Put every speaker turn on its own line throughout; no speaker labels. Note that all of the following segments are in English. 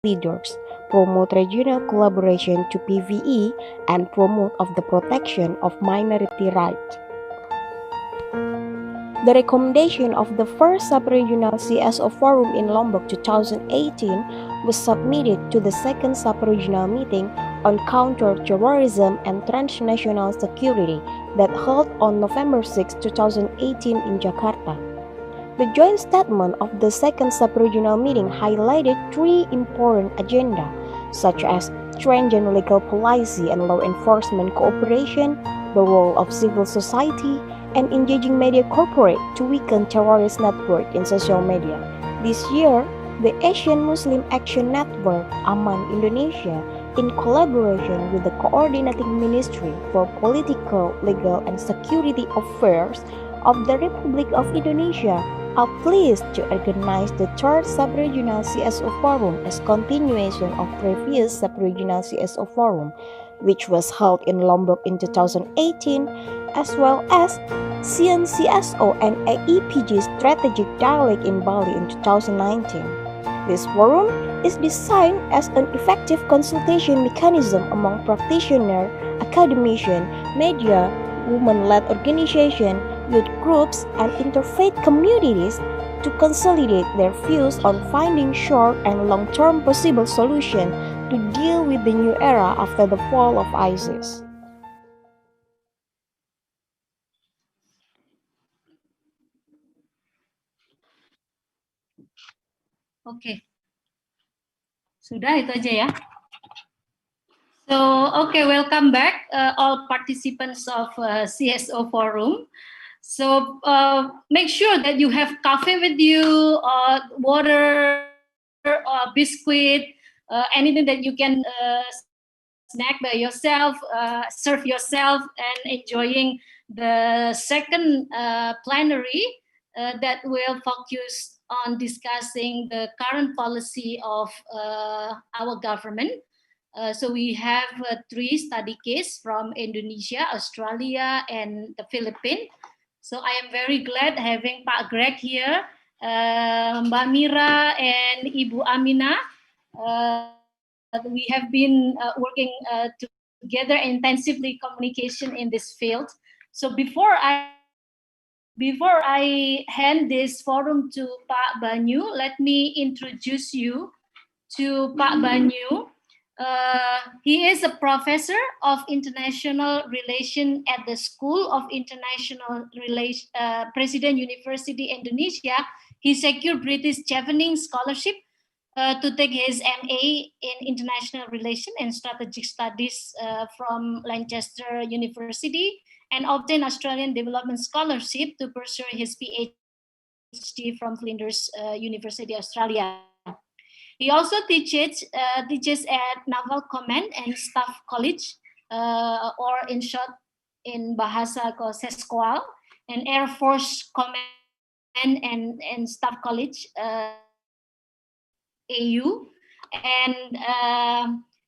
leaders, promote regional collaboration to PVE, and promote of the protection of minority rights. The recommendation of the first sub-regional CSO Forum in Lombok 2018 was submitted to the second sub-regional meeting on counter-terrorism and transnational security that held on November 6, 2018 in Jakarta. The joint statement of the second sub-regional meeting highlighted three important agendas, such as strengthening legal policy and law enforcement cooperation, the role of civil society, and engaging media corporate to weaken terrorist network in social media. This year, the Asian Muslim Action Network, AMAN Indonesia, in collaboration with the Coordinating Ministry for Political, Legal, and Security Affairs of the Republic of Indonesia, are pleased to organize the third sub-regional CSO Forum as continuation of previous sub-regional CSO Forum, which was held in Lombok in 2018, as well as CNCSO and AEPG Strategic Dialogue in Bali in 2019. This forum is designed as an effective consultation mechanism among practitioners, academicians, media, women-led organizations, youth groups, and interfaith communities to consolidate their views on finding short and long-term possible solutions to deal with the new era after the fall of ISIS.
Oke. Sudah itu aja ya. So, okay, welcome back all participants of CSO Forum. So, make sure that you have coffee with you, water, biscuit, anything that you can snack by yourself, serve yourself, and enjoying the second plenary that will focus on discussing the current policy of our government. So we have three study cases from Indonesia, Australia, and the Philippines. So I am very glad having Pak Greg here, Mbak Mira, and Ibu Amina. We have been working together intensively communication in this field. So before I hand this forum to Pak Banyu, let me introduce you to Pak Banyu. He is a professor of international relations at the School of International Relations, President University Indonesia. He secured British Chevening Scholarship to take his MA in International Relations and Strategic Studies from Lancaster University, and obtained Australian Development Scholarship to pursue his PhD from Flinders University, Australia. He also teaches at Naval Command and Staff College, or in short, in Bahasa Sesqual, and Air Force Command and Staff College, AU, and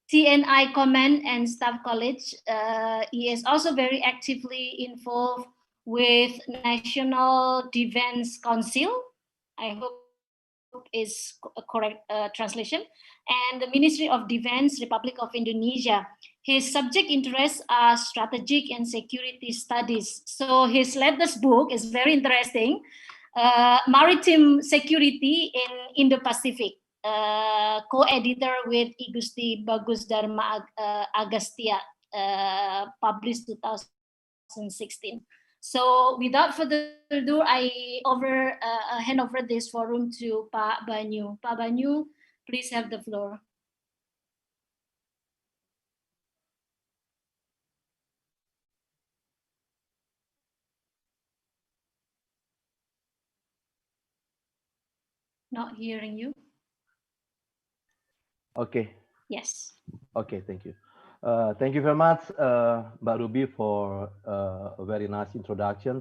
TNI Command and Staff College. He is also very actively involved with National Defense Council. I hope is a correct translation, and the Ministry of Defense, Republic of Indonesia. His subject interests are strategic and security studies. So his latest book is very interesting, Maritime Security in Indo-Pacific, co-editor with Igusti Bagus Dharma Agastya, published 2016. So without further ado, I hand over this forum to Pak Banyu. Pak Banyu, please have the floor. Not hearing you.
Okay.
Yes.
Okay, thank you. Thank you very much, Mbak Ruby, for a very nice introduction.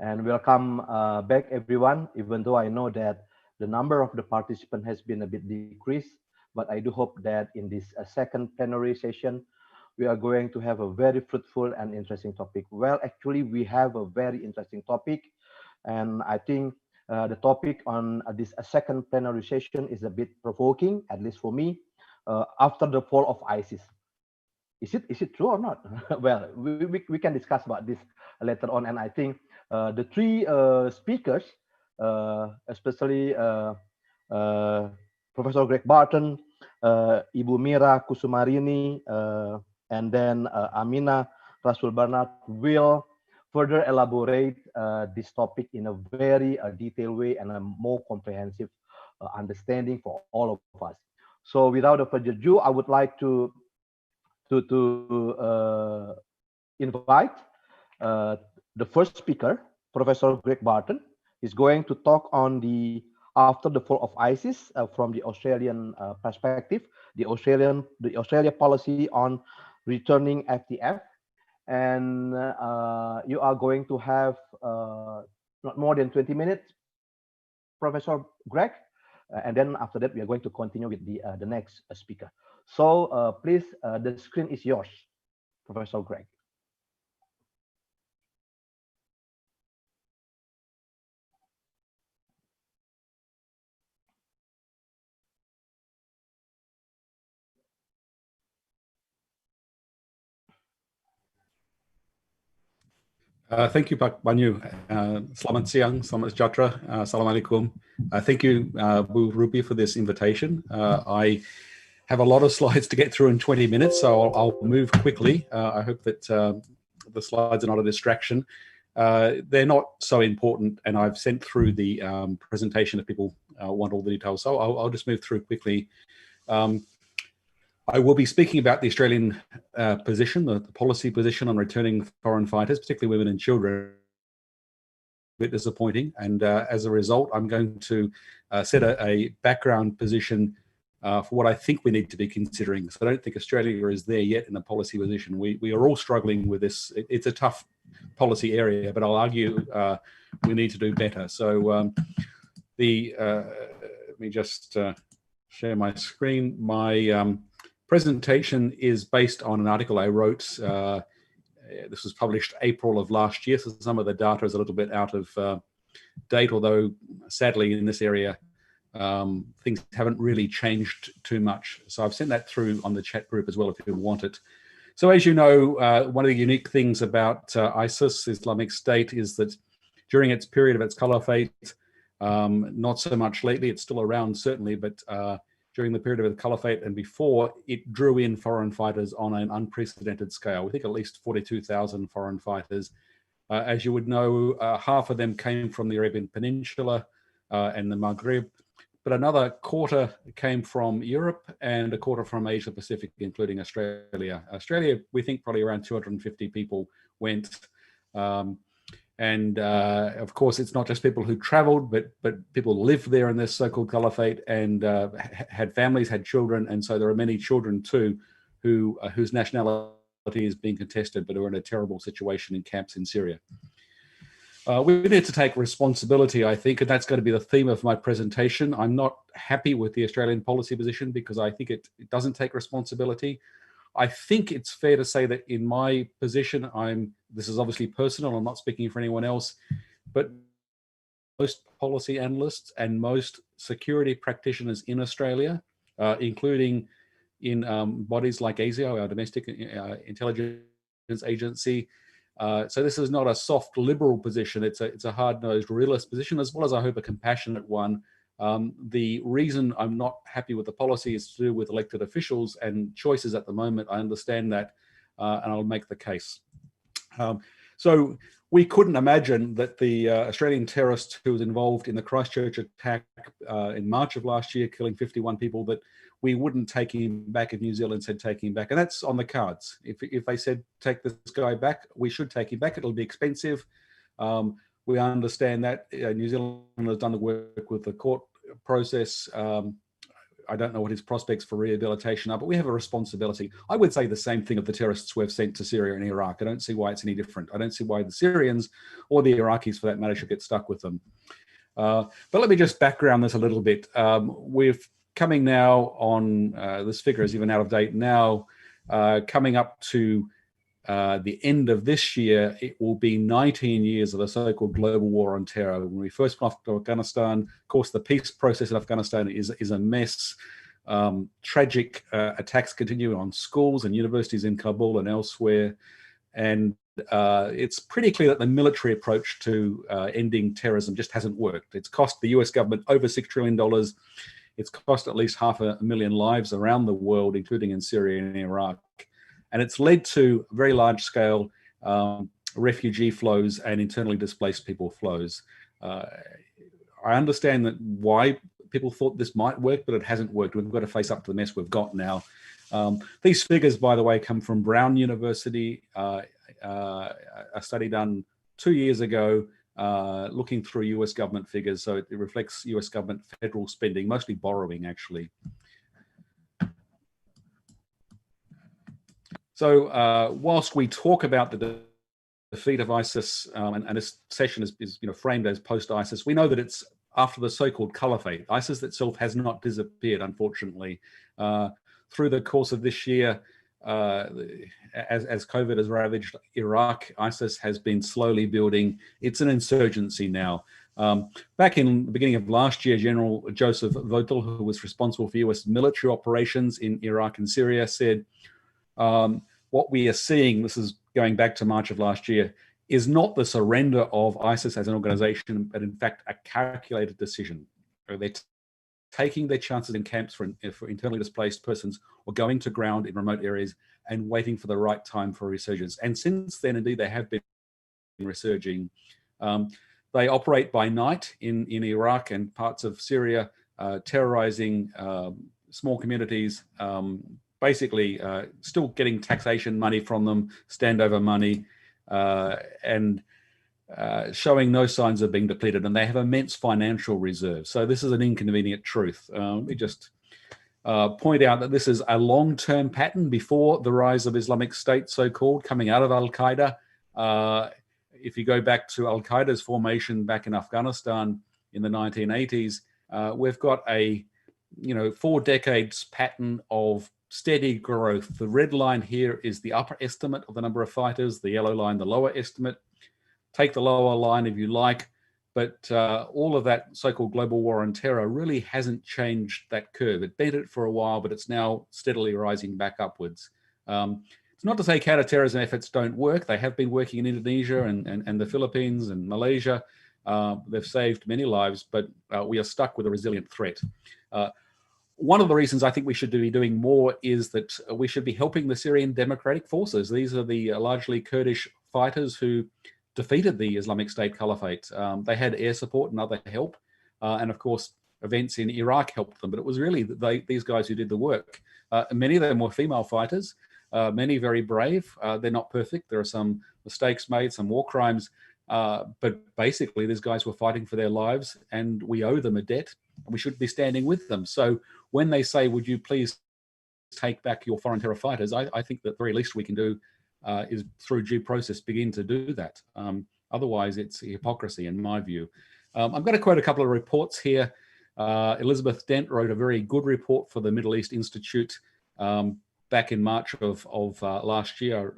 And welcome back, everyone, even though I know that the number of the participants has been a bit decreased, but I do hope that in this second plenary session, we are going to have a very fruitful and interesting topic. Well, actually, we have a very interesting topic, and I think The topic on this second plenary session is a bit provoking, at least for me, after the fall of ISIS. Is it true or not? Well, we can discuss about this later on. And I think the three speakers, especially Professor Greg Barton, Ibu Mira Kusumarini, and then Amina Rasul will further elaborate this topic in a very detailed way and a more comprehensive understanding for all of us. So without further ado, I would like to invite the first speaker, Professor Greg Barton. Is going to talk on the after the fall of ISIS from the Australian perspective, the Australia policy on returning FTF, and you are going to have not more than 20 minutes, Professor Greg, and then after that we are going to continue with the next speaker. So please, the screen is yours, Professor Greg.
Thank you, Pak Banyu. Selamat siang, selamat sejahtera, assalamualaikum. Thank you, Bu Ruby, for this invitation. I have a lot of slides to get through in 20 minutes, so I'll move quickly. I hope that the slides are not a distraction. They're not so important, and I've sent through the presentation if people want all the details. So I'll just move through quickly. I will be speaking about the Australian position, the policy position on returning foreign fighters, particularly women and children. A bit disappointing, and as a result, I'm going to set a background position for what I think we need to be considering. So I don't think Australia is there yet in a policy position. We are all struggling with this. It's a tough policy area, but I'll argue we need to do better. So let me just share my screen. My presentation is based on an article I wrote. This was published April of last year, so some of the data is a little bit out of date, although sadly in this area things haven't really changed too much. So I've sent that through on the chat group as well if you want it. So as you know, one of the unique things about ISIS, Islamic State, is that during its period of its caliphate, not so much lately, it's still around certainly, but during the period of the caliphate and before, it drew in foreign fighters on an unprecedented scale. We think at least 42,000 foreign fighters. As you would know, half of them came from the Arabian Peninsula and the Maghreb, but another quarter came from Europe and a quarter from Asia Pacific, including Australia. Australia, we think probably around 250 people went. And of course, it's not just people who traveled, but people lived there in this so-called caliphate and had families, had children. And so there are many children too whose nationality is being contested, but are in a terrible situation in camps in Syria. We need to take responsibility, I think, and that's going to be the theme of my presentation. I'm not happy with the Australian policy position because I think it doesn't take responsibility. I think it's fair to say that in my position, this is obviously personal, I'm not speaking for anyone else, but most policy analysts and most security practitioners in Australia, including in bodies like ASIO, our domestic intelligence agency. So this is not a soft liberal position, it's a hard-nosed realist position, as well as I hope a compassionate one. The reason I'm not happy with the policy is to do with elected officials and choices at the moment. I understand that, and I'll make the case. So we couldn't imagine that the Australian terrorist who was involved in the Christchurch attack in March of last year, killing 51 people, that we wouldn't take him back if New Zealand said take him back. And that's on the cards. If they said take this guy back, we should take him back. It'll be expensive. We understand that. New Zealand has done the work with the court process. I don't know what his prospects for rehabilitation are, but we have a responsibility. I would say the same thing of the terrorists we've sent to Syria and Iraq. I don't see why it's any different. I don't see why the Syrians or the Iraqis, for that matter, should get stuck with them. But let me just background this a little bit. We're coming now on, this figure is even out of date now, coming up to the end of this year, it will be 19 years of the so-called global war on terror. When we first went off to Afghanistan, of course, the peace process in Afghanistan is a mess. Tragic attacks continue on schools and universities in Kabul and elsewhere. And it's pretty clear that the military approach to ending terrorism just hasn't worked. It's cost the US government over $6 trillion. It's cost at least 500,000 lives around the world, including in Syria and Iraq. And it's led to very large scale refugee flows and internally displaced people flows. I understand that why people thought this might work, but it hasn't worked. We've got to face up to the mess we've got now. These figures, by the way, come from Brown University, a study done 2 years ago, looking through US government figures. So it reflects US government federal spending, mostly borrowing, actually. So whilst we talk about the defeat of ISIS, and this session is framed as post-ISIS, we know that it's after the so-called caliphate. ISIS itself has not disappeared, unfortunately. Through the course of this year, as COVID has ravaged Iraq, ISIS has been slowly building. It's an insurgency now. Back in the beginning of last year, General Joseph Votel, who was responsible for US military operations in Iraq and Syria, said, what we are seeing, this is going back to March of last year, is not the surrender of ISIS as an organization, but in fact a calculated decision. They're taking their chances in camps for internally displaced persons, or going to ground in remote areas and waiting for the right time for resurgence. And since then, indeed, they have been resurging. They operate by night in Iraq and parts of Syria, terrorizing small communities, basically still getting taxation money from them, standover money, and showing no signs of being depleted. And they have immense financial reserves. So this is an inconvenient truth. We just point out that this is a long-term pattern before the rise of Islamic State, so-called, coming out of Al-Qaeda. If you go back to Al-Qaeda's formation back in Afghanistan in the 1980s, we've got a 4 decades pattern of steady growth. The red line here is the upper estimate of the number of fighters, the yellow line, the lower estimate. Take the lower line if you like, but all of that so-called global war on terror really hasn't changed that curve. It bent it for a while, but it's now steadily rising back upwards. It's not to say counterterrorism efforts don't work. They have been working in Indonesia and the Philippines and Malaysia. They've saved many lives, but we are stuck with a resilient threat. One of the reasons I think we should be doing more is that we should be helping the Syrian Democratic Forces. These are the largely Kurdish fighters who defeated the Islamic State Caliphate. They had air support and other help. And of course, events in Iraq helped them. But it was really these guys who did the work. Many of them were female fighters, many very brave. They're not perfect. There are some mistakes made, some war crimes. But basically, these guys were fighting for their lives, and we owe them a debt. And we should be standing with them. So when they say, would you please take back your foreign terror fighters, I think that the very least we can do is through due process begin to do that. Otherwise, it's hypocrisy in my view. I'm going to quote a couple of reports here. Elizabeth Dent wrote a very good report for the Middle East Institute back in March of last year,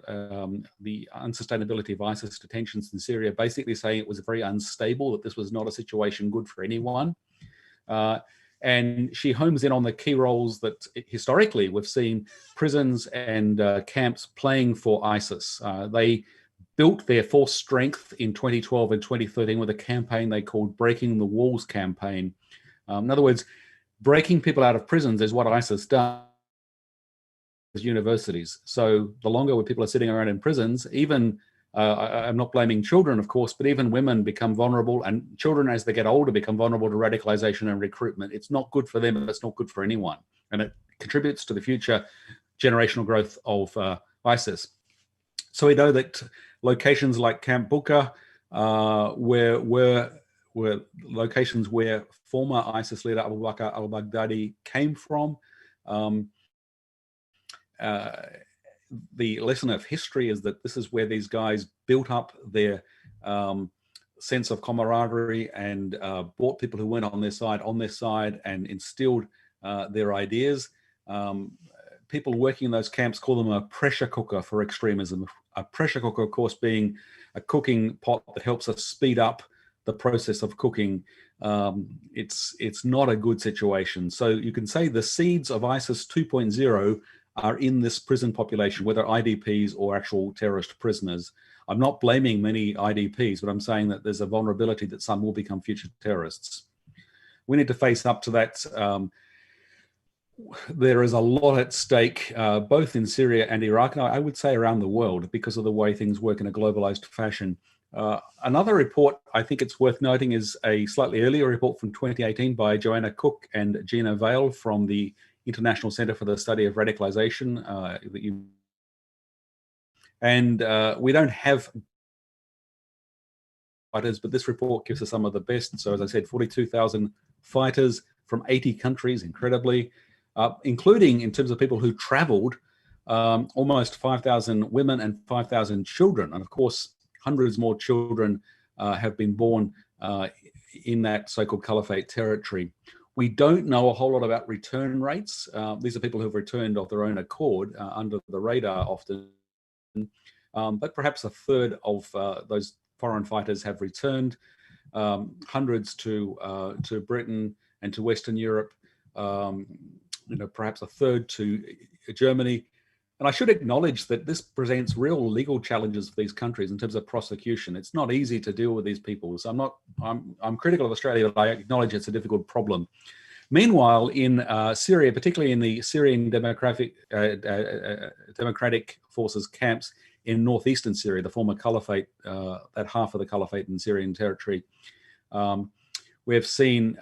the unsustainability of ISIS detentions in Syria, basically saying it was very unstable, that this was not a situation good for anyone. And she homes in on the key roles that historically we've seen prisons and camps playing for ISIS. They built their force strength in 2012 and 2013 with a campaign they called Breaking the Walls campaign. In other words, breaking people out of prisons is what ISIS does. Universities. So the longer where people are sitting around in prisons, even I'm not blaming children, of course, but even women become vulnerable, and children as they get older become vulnerable to radicalization and recruitment. It's not good for them, and it's not good for anyone. And it contributes to the future generational growth of ISIS. So we know that locations like Camp Buka were locations where former ISIS leader Abu Bakr al-Baghdadi came from. The lesson of history is that this is where these guys built up their sense of camaraderie and brought people who weren't on their side and instilled their ideas. People working in those camps call them a pressure cooker for extremism. A pressure cooker, of course, being a cooking pot that helps us speed up the process of cooking. It's not a good situation. So you can say the seeds of ISIS 2.0 are in this prison population, whether IDPs or actual terrorist prisoners. I'm not blaming many IDPs, but I'm saying that there's a vulnerability that some will become future terrorists. We need to face up to that. There is a lot at stake, both in Syria and Iraq, and I would say around the world, because of the way things work in a globalized fashion. Another report I think it's worth noting is a slightly earlier report from 2018 by Joanna Cook and Gina Vale from the International Center for the Study of Radicalization. We don't have fighters, but this report gives us some of the best. So as I said, 42,000 fighters from 80 countries, incredibly, including in terms of people who traveled, almost 5,000 women and 5,000 children. And of course, hundreds more children have been born in that so-called caliphate territory. We don't know a whole lot about return rates. These are people who have returned of their own accord, under the radar often. But perhaps a third of those foreign fighters have returned, hundreds to Britain and to Western Europe, perhaps a third to Germany. And I should acknowledge that this presents real legal challenges for these countries in terms of prosecution. It's not easy to deal with these people. So I'm critical of Australia, but I acknowledge it's a difficult problem. Meanwhile, in Syria, particularly in the Syrian Democratic Forces camps in northeastern Syria, the former caliphate, that half of the caliphate in Syrian territory, we've seen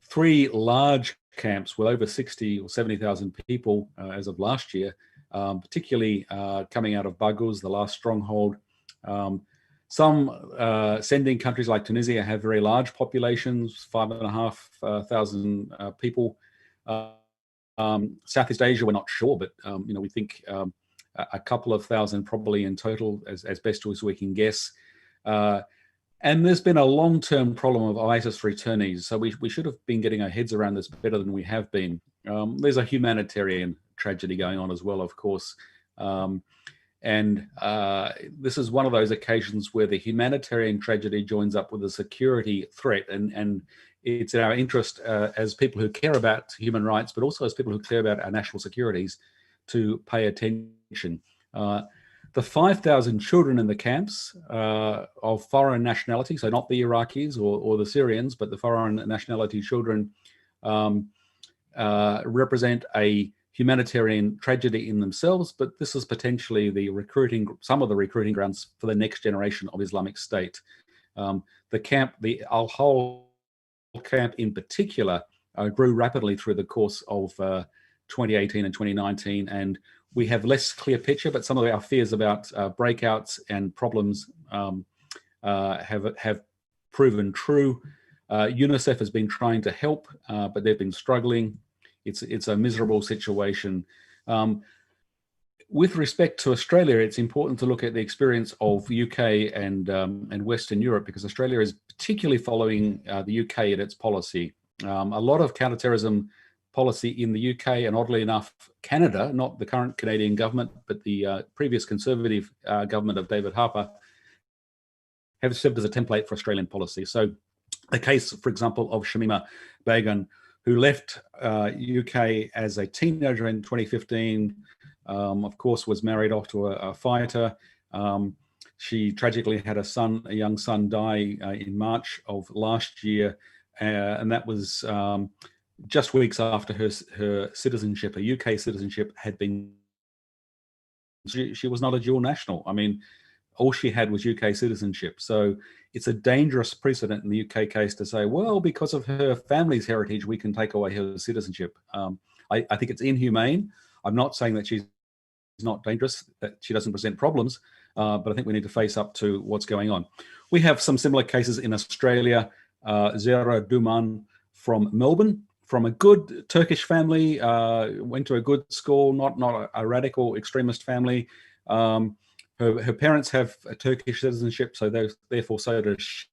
3 large camps with over 60 or 70,000 people as of last year, particularly coming out of Baghouz, the last stronghold. Some sending countries like Tunisia have very large populations, 5,500 people. Southeast Asia, we're not sure, but we think a couple of thousand probably in total, as best as we can guess. And there's been a long-term problem of ISIS returnees. So we should have been getting our heads around this better than we have been. There's a humanitarian tragedy going on as well, of course. This is one of those occasions where the humanitarian tragedy joins up with a security threat. And it's in our interest as people who care about human rights, but also as people who care about our national securities, to pay attention. The 5,000 children in the camps of foreign nationality, so not the Iraqis or the Syrians, but the foreign nationality children, represent a humanitarian tragedy in themselves, but this is potentially some of the recruiting grounds for the next generation of Islamic State. The Al-Hol camp in particular grew rapidly through the course of 2018 and 2019, and we have less clear picture, but some of our fears about breakouts and problems have proven true. UNICEF has been trying to help, but they've been struggling. It's a miserable situation. With respect to Australia, it's important to look at the experience of UK and Western Europe, because Australia is particularly following the UK in its policy. A lot of counterterrorism policy in the UK, and oddly enough, Canada, not the current Canadian government, but the previous Conservative government of David Harper, have served as a template for Australian policy. So the case, for example, of Shamima Begum, who left UK as a teenager in 2015, of course, was married off to a fighter. She tragically had a young son die in March of last year, and that was just weeks after her citizenship, a UK citizenship, had been. She was not a dual national. I mean, all she had was UK citizenship. So it's a dangerous precedent in the UK case to say, well, because of her family's heritage, we can take away her citizenship. I think it's inhumane. I'm not saying that she's not dangerous, that she doesn't present problems, but I think we need to face up to what's going on. We have some similar cases in Australia. Zara Duman from Melbourne, from a good Turkish family, went to a good school, not a radical extremist family. Her parents have a Turkish citizenship, so therefore so does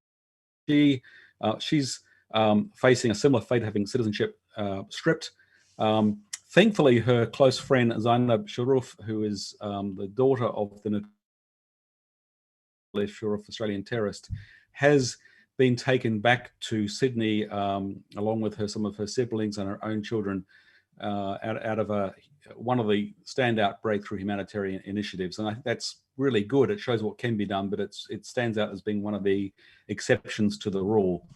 she. She's facing a similar fate, having citizenship stripped. Thankfully, her close friend Zainab Sharuf, who is the daughter of the Sharuf Australian terrorist, has been taken back to Sydney along with some of her siblings and her own children out of one of the standout breakthrough humanitarian initiatives. And I think that's really good. It shows what can be done, but it stands out as being one of the exceptions to the rule.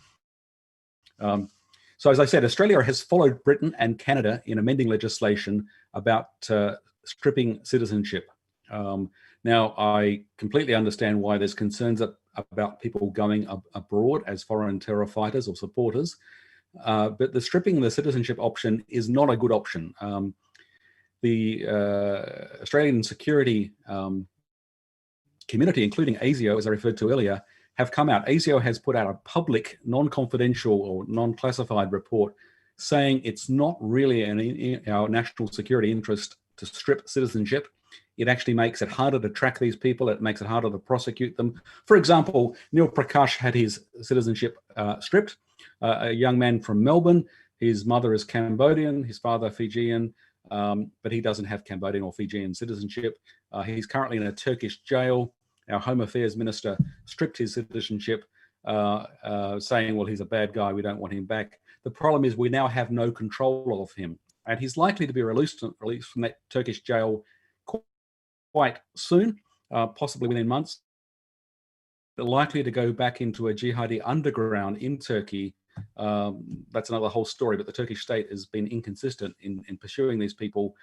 So as I said, Australia has followed Britain and Canada in amending legislation about stripping citizenship. Now, I completely understand why there's concerns about people going abroad as foreign terror fighters or supporters, but the stripping the citizenship option is not a good option. The Australian security community, including ASIO, as I referred to earlier, have come out. ASIO has put out a public, non-confidential or non-classified report saying it's not really in our national security interest to strip citizenship. It actually makes it harder to track these people. It makes it harder to prosecute them. For example, Neil Prakash had his citizenship stripped. A young man from Melbourne, his mother is Cambodian, his father Fijian, but he doesn't have Cambodian or Fijian citizenship. He's currently in a Turkish jail. Our Home Affairs Minister stripped his citizenship, saying, well, he's a bad guy, we don't want him back. The problem is we now have no control of him. And he's likely to be released from that Turkish jail quite soon, possibly within months. But likely to go back into a jihadi underground in Turkey. That's another whole story, but the Turkish state has been inconsistent in pursuing these people.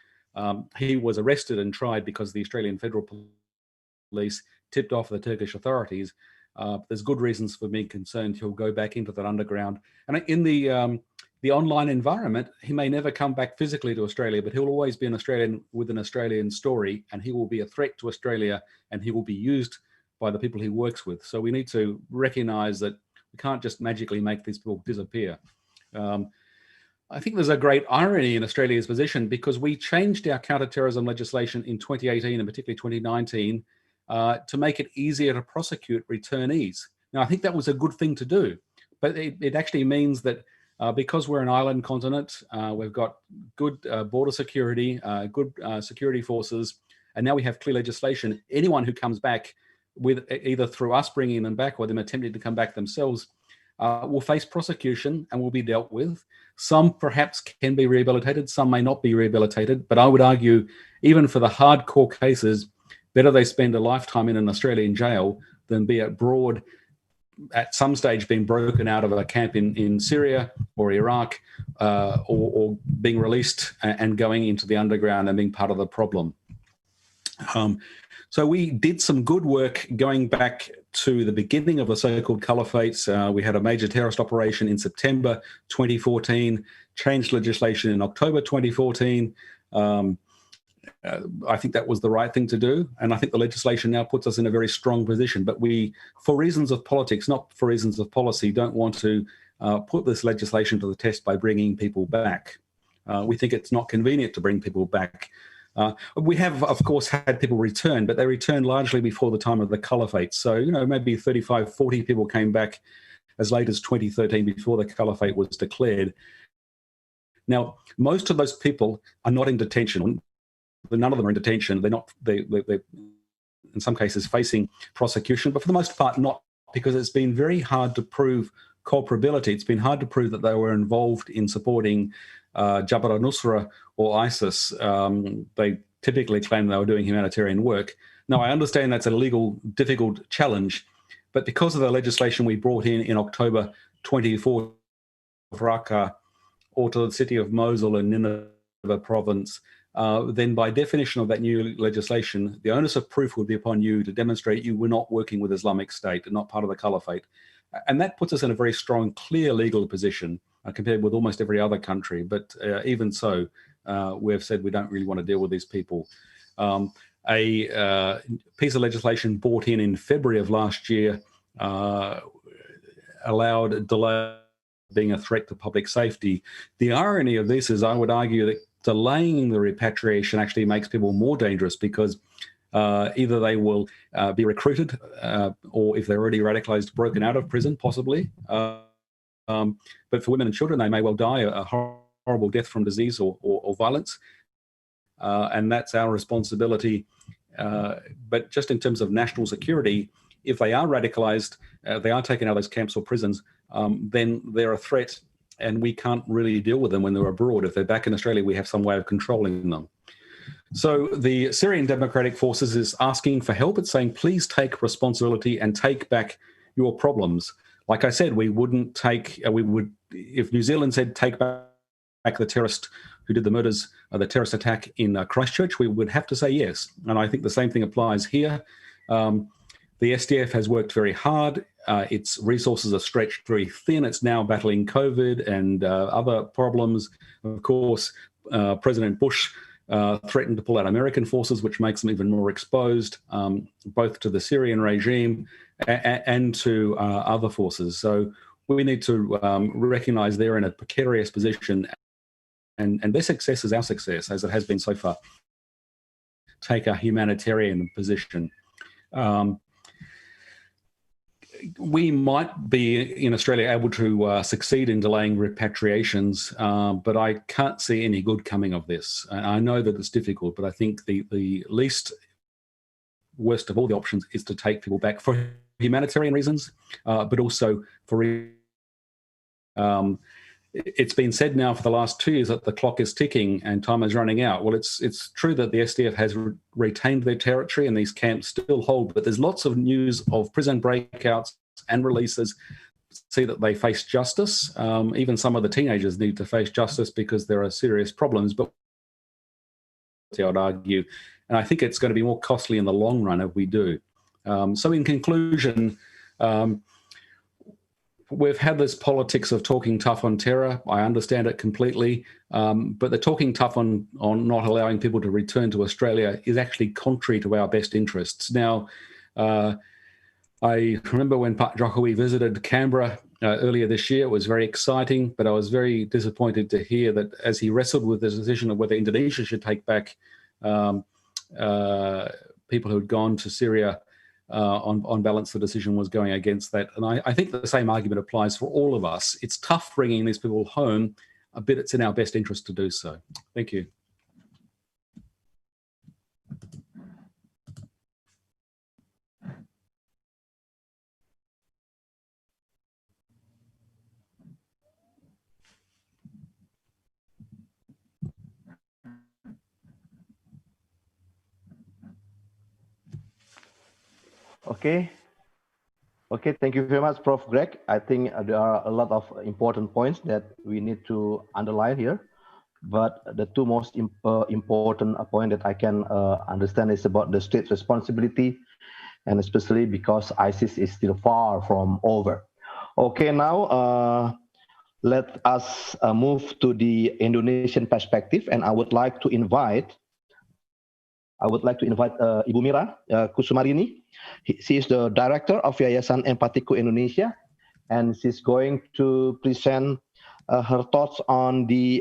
He was arrested and tried because the Australian Federal Police tipped off the Turkish authorities. There's good reasons for being concerned he'll go back into that underground. And in the online environment, he may never come back physically to Australia, but he'll always be an Australian with an Australian story, and he will be a threat to Australia, and he will be used by the people he works with. So we need to recognize that we can't just magically make these people disappear. I think there's a great irony in Australia's position because we changed our counterterrorism legislation in 2018 and particularly 2019 to make it easier to prosecute returnees. Now, I think that was a good thing to do, but it actually means that because we're an island continent, we've got good border security, good security forces, and now we have clear legislation. Anyone who comes back, with either through us bringing them back or them attempting to come back themselves, will face prosecution and will be dealt with. Some perhaps can be rehabilitated, some may not be rehabilitated, but I would argue even for the hardcore cases, better they spend a lifetime in an Australian jail than be abroad at some stage being broken out of a camp in Syria or Iraq or being released and going into the underground and being part of the problem. So we did some good work going back to the beginning of the so-called caliphates. We had a major terrorist operation in September 2014, changed legislation in October 2014. I think that was the right thing to do. And I think the legislation now puts us in a very strong position. But we, for reasons of politics, not for reasons of policy, don't want to put this legislation to the test by bringing people back. We think it's not convenient to bring people back. We have, of course, had people return, but they returned largely before the time of the caliphate. So, you know, maybe 35, 40 people came back as late as 2013 before the caliphate was declared. Now, most of those people are not in detention. None of them are in detention. They're not, they're in some cases facing prosecution, but for the most part not, because it's been very hard to prove culpability. It's been hard to prove that they were involved in supporting Jabhat al-Nusra or ISIS. They typically claim they were doing humanitarian work. Now, I understand that's a legal, difficult challenge, but because of the legislation we brought in October 24 of Raqqa or to the city of Mosul in Nineveh province, then by definition of that new legislation, the onus of proof would be upon you to demonstrate you were not working with Islamic State and not part of the caliphate. And that puts us in a very strong, clear legal position compared with almost every other country. But even so, we've said we don't really want to deal with these people. A piece of legislation brought in February of last year allowed delay being a threat to public safety. The irony of this is I would argue that delaying the repatriation actually makes people more dangerous because either they will be recruited or if they're already radicalized, broken out of prison, possibly. But for women and children, they may well die a horrible death from disease or violence. And that's our responsibility. But just in terms of national security, if they are radicalized, they are taken out of those camps or prisons, then they're a threat, and we can't really deal with them when they're abroad. If they're back in Australia, we have some way of controlling them. So the Syrian Democratic Forces is asking for help. It's saying, please take responsibility and take back your problems. Like I said, we wouldn't take, we would, if New Zealand said take back the terrorist who did the murders, the terrorist attack in Christchurch, we would have to say yes. And I think the same thing applies here. The SDF has worked very hard. Its resources are stretched very thin. It's now battling COVID and other problems. Of course, President Bush threatened to pull out American forces, which makes them even more exposed, both to the Syrian regime and to other forces. So we need to recognize they're in a precarious position, and their success is our success, as it has been so far. Take a humanitarian position. We might be in Australia able to succeed in delaying repatriations, but I can't see any good coming of this. I know that it's difficult, but I think the least worst of all the options is to take people back for humanitarian reasons, but also for it's been said now for the last 2 years that the clock is ticking and time is running out. Well, it's true that the SDF has retained their territory and these camps still hold, but there's lots of news of prison breakouts and releases. See that they face justice. Even some of the teenagers need to face justice because there are serious problems, but I would argue, and I think it's going to be more costly in the long run if we do. So in conclusion, we've had this politics of talking tough on terror. I understand it completely, but the talking tough on not allowing people to return to Australia is actually contrary to our best interests. Now, I remember when Pak Jokowi visited Canberra earlier this year. It was very exciting, but I was very disappointed to hear that as he wrestled with the decision of whether Indonesia should take back people who had gone to Syria, on balance, the decision was going against that. And I think the same argument applies for all of us. It's tough bringing these people home, but it's in our best interest to do so. Thank you.
Okay, thank you very much, Prof. Greg. I think there are a lot of important points that we need to underline here. But the two most important point that I can understand is about the state's responsibility, and especially because ISIS is still far from over. Okay, now let us move to the Indonesian perspective, and I would like to invite Ibu Mira Kusumarini. She is the director of Yayasan Empatiku Indonesia, and she's going to present her thoughts on the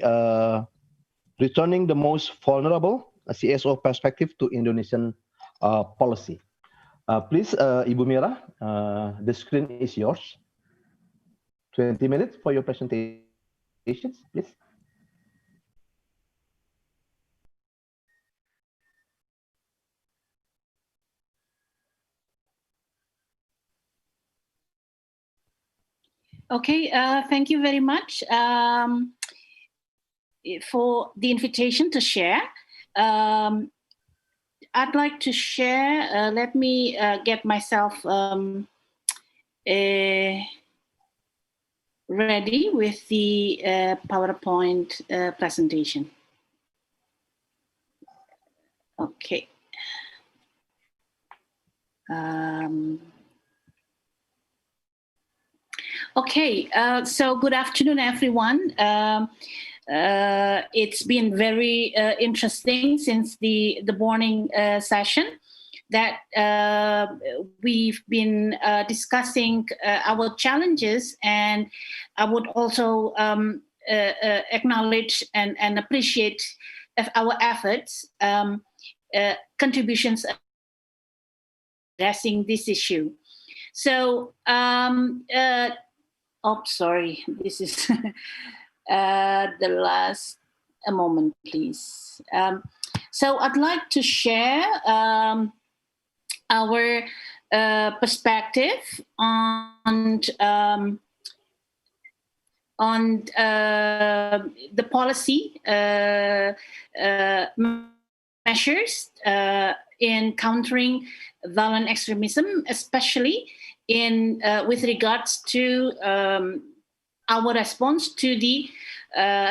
returning the most vulnerable CSO perspective to Indonesian policy. Please, Ibu Mira, the screen is yours. 20 minutes for your presentations, please.
Okay, thank you very much for the invitation to share. I'd like to share, let me get myself ready with the PowerPoint presentation. Okay. Okay, so good afternoon, everyone. It's been very interesting since the morning session that we've been discussing our challenges, and I would also acknowledge and appreciate our efforts, contributions addressing this issue. So, oh, sorry, this is
The last a moment, please. So I'd like to share our perspective on the policy measures in countering violent extremism, especially in with regards to our response to the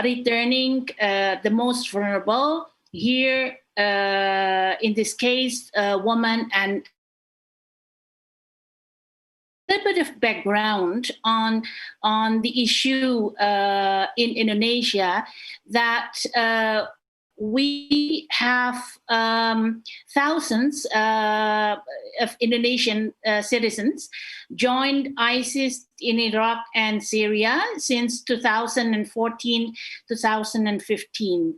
returning the most vulnerable here, in this case, women and a little bit of background on the issue in Indonesia, that we have thousands of Indonesian citizens joined ISIS in Iraq and Syria since 2014, 2015.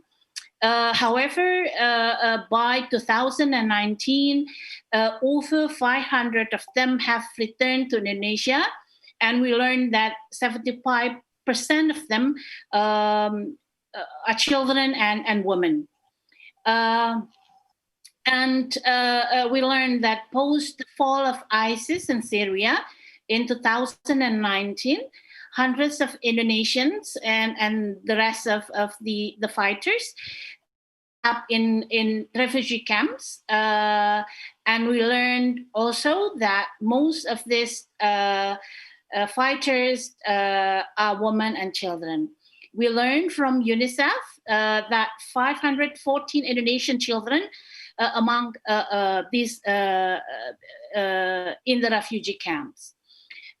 However, by 2019, over 500 of them have returned to Indonesia, and we learned that 75% of them are children and women. And we learned that post the fall of ISIS in Syria in 2019, hundreds of Indonesians and the rest of the fighters up in refugee camps. And we learned also that most of these fighters are women and children. We learned from UNICEF that 514 Indonesian children among these in the refugee camps.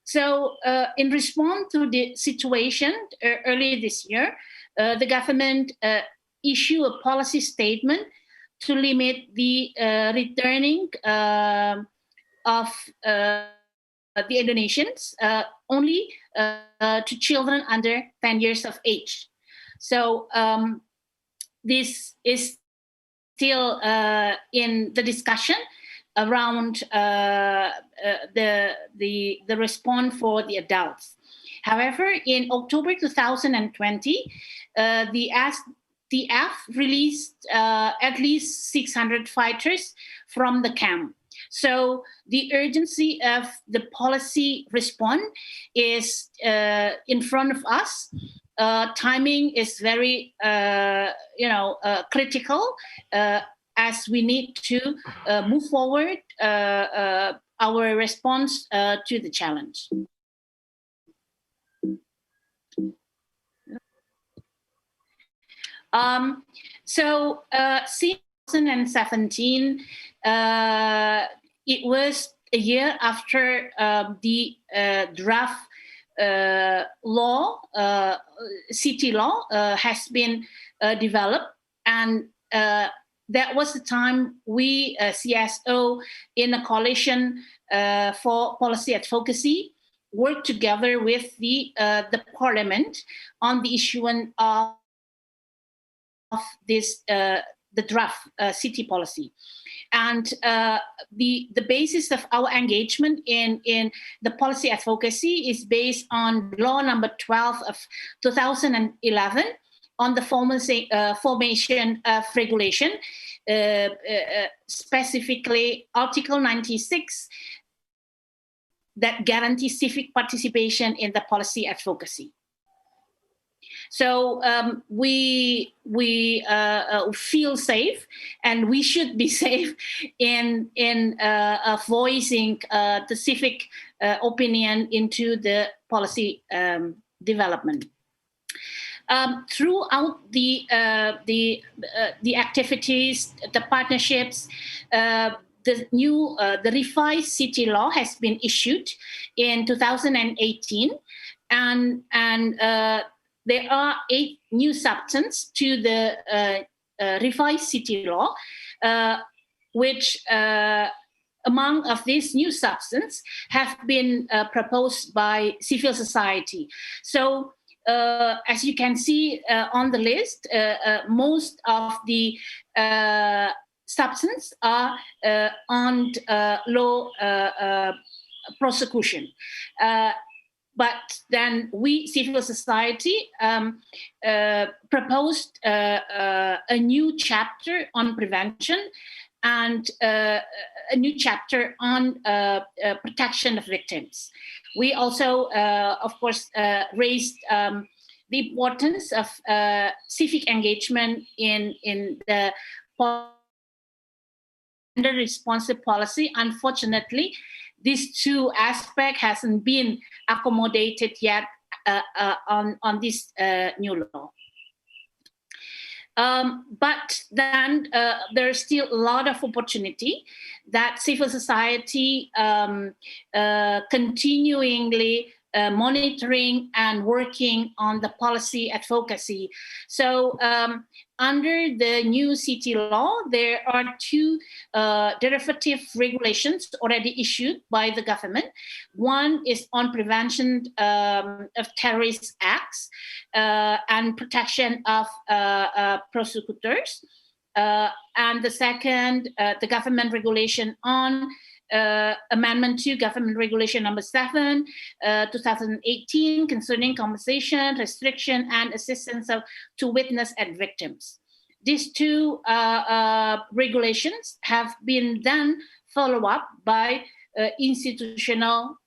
So in response to the situation early this year, the government issued a policy statement to limit the returning of the Indonesians only to children under 10 years of age. So this is still in the discussion around the response for the adults. However, in October 2020, the SDF released at least 600 fighters from the camp. So the urgency of the policy response is in front of us. Timing is very, critical, as we need to move forward our response to the challenge. So since 2017, it was a year after the draft law, city law, has been developed, and that was the time we, CSO, in a coalition for policy advocacy, worked together with the parliament on the issuance of this the draft city policy. And the basis of our engagement in the policy advocacy is based on law number 12 of 2011 on the formation of regulation, specifically Article 96, that guarantees civic participation in the policy advocacy. So we feel safe, and we should be safe in voicing the civic opinion into the policy development. Throughout the activities, the partnerships, the revised city law has been issued in 2018, and there are 8 new substances to the revised city law, which among of these new substances have been proposed by civil society. So as you can see on the list, most of the substances are on law prosecution. but then we, civil society, proposed a new chapter on prevention and a new chapter on protection of victims. We also, of course, raised the importance of civic engagement in the gender-responsive policy. Unfortunately, these two aspects hasn't been accommodated yet on this new law. But then there's still a lot of opportunity that civil society continuingly monitoring and working on the policy advocacy. So under the new city law, there are two derivative regulations already issued by the government. One is on prevention of terrorist acts and protection of prosecutors. And the second, the government regulation on Amendment to Government Regulation Number 7, 2018, concerning compensation, restriction, and assistance to witness and victims. These two regulations have been then followed up by institutional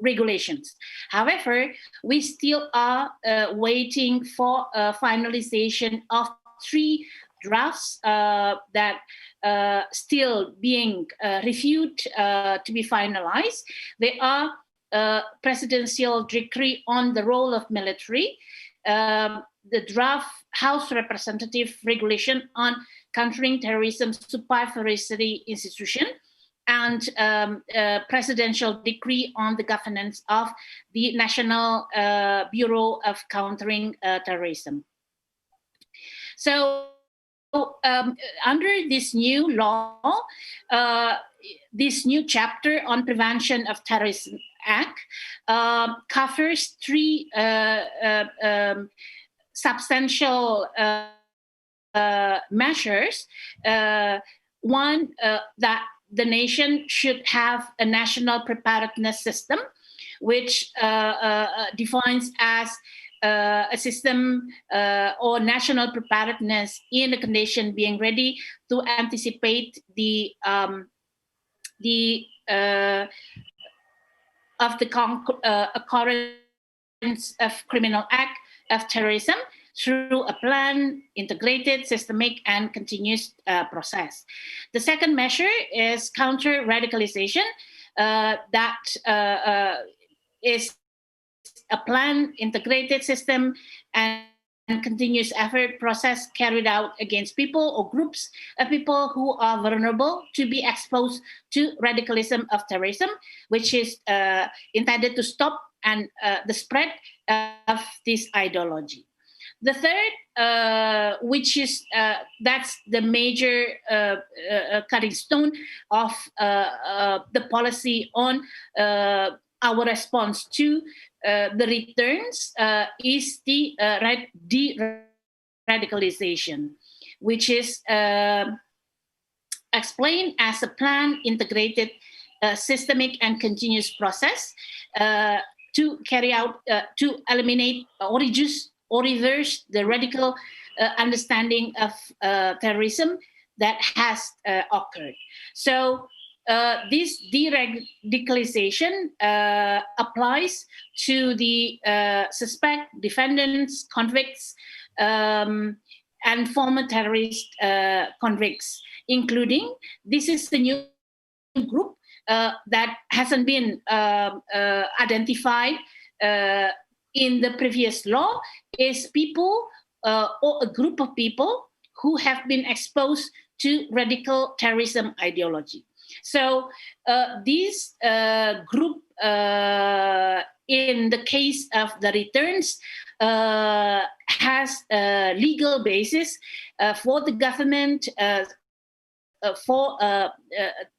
regulations. However, we still are waiting for finalization of 3 drafts that still being reviewed to be finalized. They are presidential decree on the role of military, the draft House Representative Regulation on countering terrorism supervisory institution, and presidential decree on the governance of the National Bureau of Countering Terrorism. So under this new law, this new chapter on Prevention of Terrorism Act covers 3 substantial measures. One, that the nation should have a national preparedness system, which defines as a system or national preparedness in a condition being ready to anticipate the occurrence of criminal act of terrorism through a planned, integrated, systemic, and continuous process. The second measure is counter-radicalization, that is a planned, integrated system and continuous effort process carried out against people or groups of people who are vulnerable to be exposed to radicalism of terrorism, which is intended to stop and the spread of this ideology. The third, which is that's the major cutting stone of the policy on our response to the returns, is the de-radicalization, which is explained as a planned, integrated, systemic, and continuous process to carry out, to eliminate or reduce or reverse the radical understanding of terrorism that has occurred. So this de-radicalization applies to the suspect, defendants, convicts, and former terrorist convicts, including, this is the new group that hasn't been identified in the previous law, is people or a group of people who have been exposed to radical terrorism ideology. So this group, in the case of the returns, has a legal basis for the government, for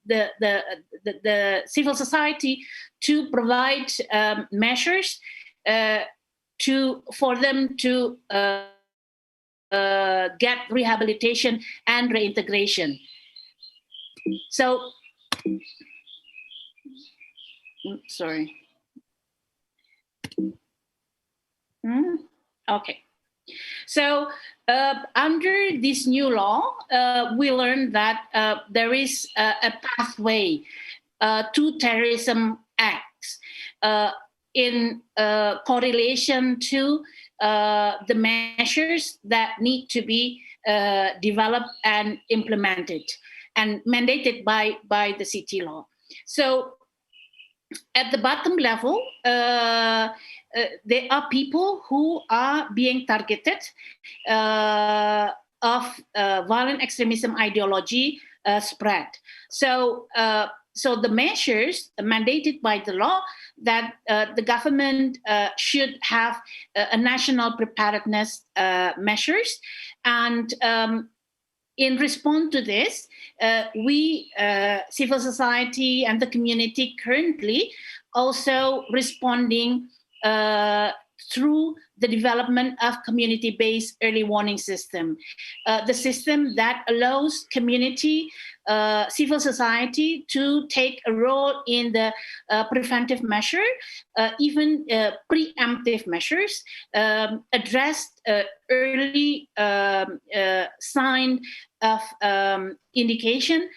the civil society to provide measures for them to get rehabilitation and reintegration. So, sorry. Okay. So under this new law, we learned that there is a pathway to terrorism acts in correlation to the measures that need to be developed and implemented and mandated by the city law. So at the bottom level, there are people who are being targeted of violent extremism ideology spread. So the measures mandated by the law that the government should have a national preparedness measures, and in response to this, we, civil society and the community currently also responding through the development of community-based early warning system, the system that allows community, civil society to take a role in the preventive measure, even preemptive measures, address early sign of indication,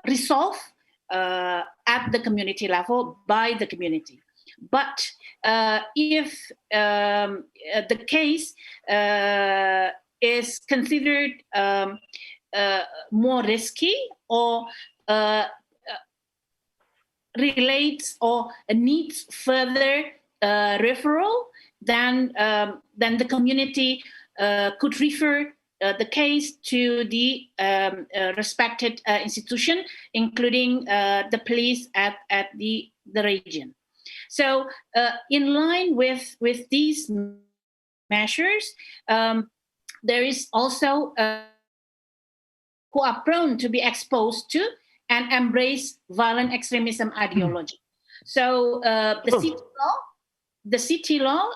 resolve at the community level by the community. But if the case is considered more risky or relates or needs further referral, then the community could refer the case to the respected institution, including the police at the region. So in line with these measures, there is also who are prone to be exposed to and embrace violent extremism ideology. So the city law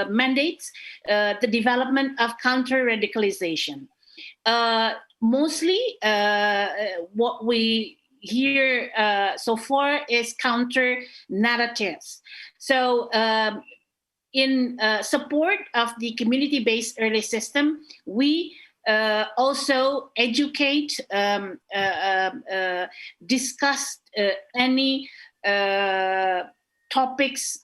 mandates the development of counter-radicalization. Mostly what we hear so far is counter-narratives. So in support of the community-based early system, we also educate, discuss any topics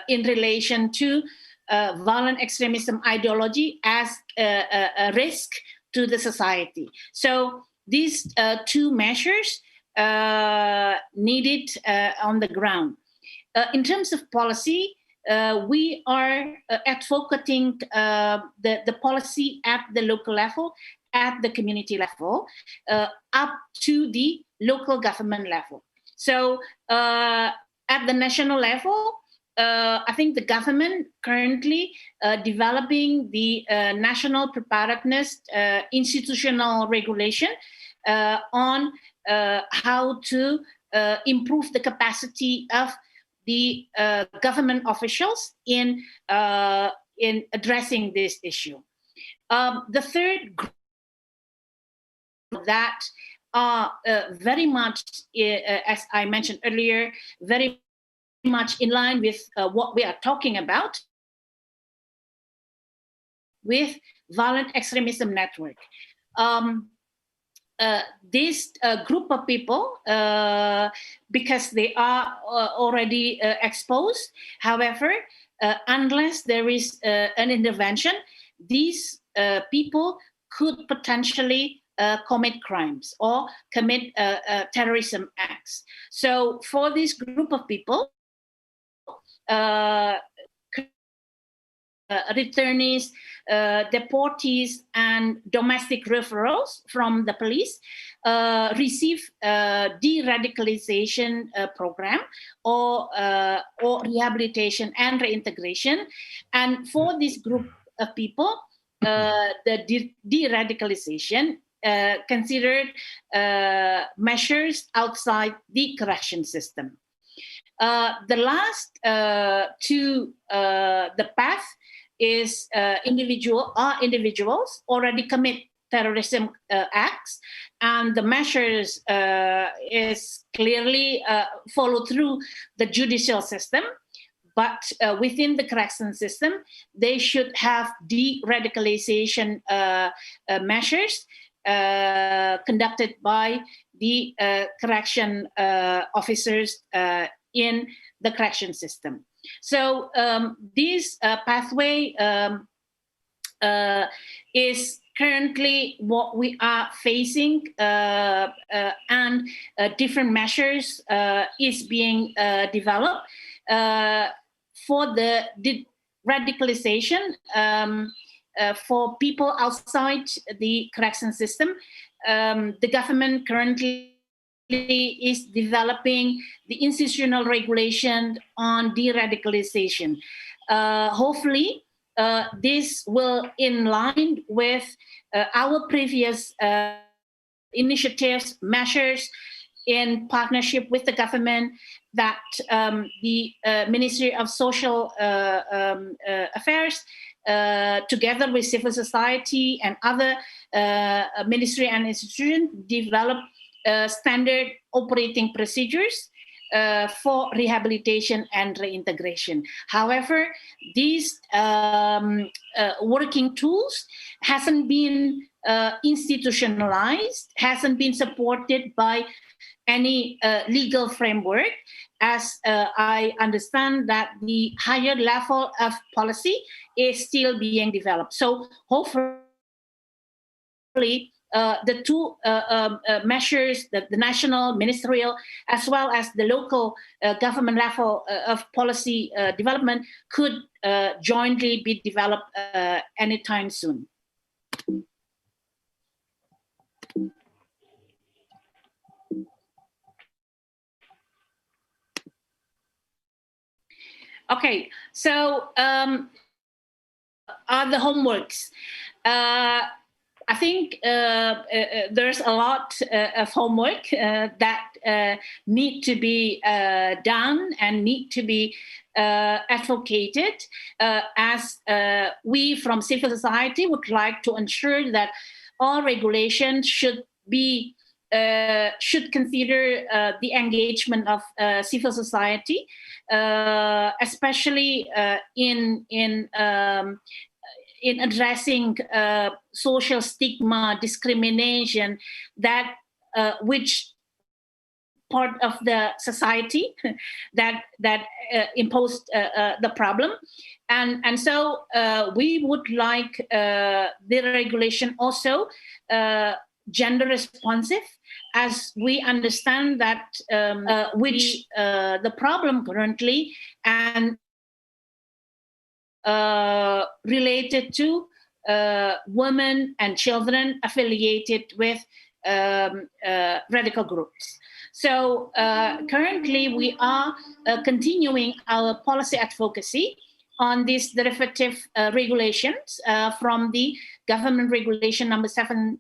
in relation to violent extremism ideology as a risk to the society. So these two measures needed on the ground. In terms of policy, we are advocating the policy at the local level, at the community level, up to the local government level. So at the national level, I think the government currently developing the national preparedness institutional regulation on how to improve the capacity of the government officials in addressing this issue. The third group that are very much, as I mentioned earlier, very much in line with what we are talking about with violent extremism network. This group of people, because they are already exposed, however, unless there is an intervention, these people could potentially commit crimes or commit terrorism acts. So for this group of people, returnees, deportees, and domestic referrals from the police receive de-radicalization program or rehabilitation and reintegration. And for this group of people, the de-radicalization considered measures outside the correction system. The last to the path is individuals already commit terrorism acts, and the measures is clearly followed through the judicial system. but within the correction system, they should have de-radicalization measures conducted by the correction officers in the correction system. So this pathway is currently what we are facing, and different measures is being developed for the radicalization for people outside the correction system. The government currently is developing the institutional regulation on de-radicalization. Hopefully, this will in line with our previous initiatives, measures in partnership with the government that the Ministry of Social Affairs, together with civil society and other ministry and institutions, develop standard operating procedures for rehabilitation and reintegration. However, these working tools hasn't been institutionalized, hasn't been supported by any legal framework, as I understand that the higher level of policy is still being developed. So hopefully the two measures, the national, ministerial, as well as the local government level of policy development could jointly be developed anytime soon. Okay, so are the homeworks. I think there's a lot of homework that need to be done and need to be advocated, as we from civil society would like to ensure that all regulations should consider the engagement of civil society, especially in addressing social stigma, discrimination, that which part of the society that imposed the problem, and so we would like the regulation also gender responsive, as we understand that which the problem currently and related to women and children affiliated with radical groups. So currently we are continuing our policy advocacy on these derivative regulations from the government regulation number 77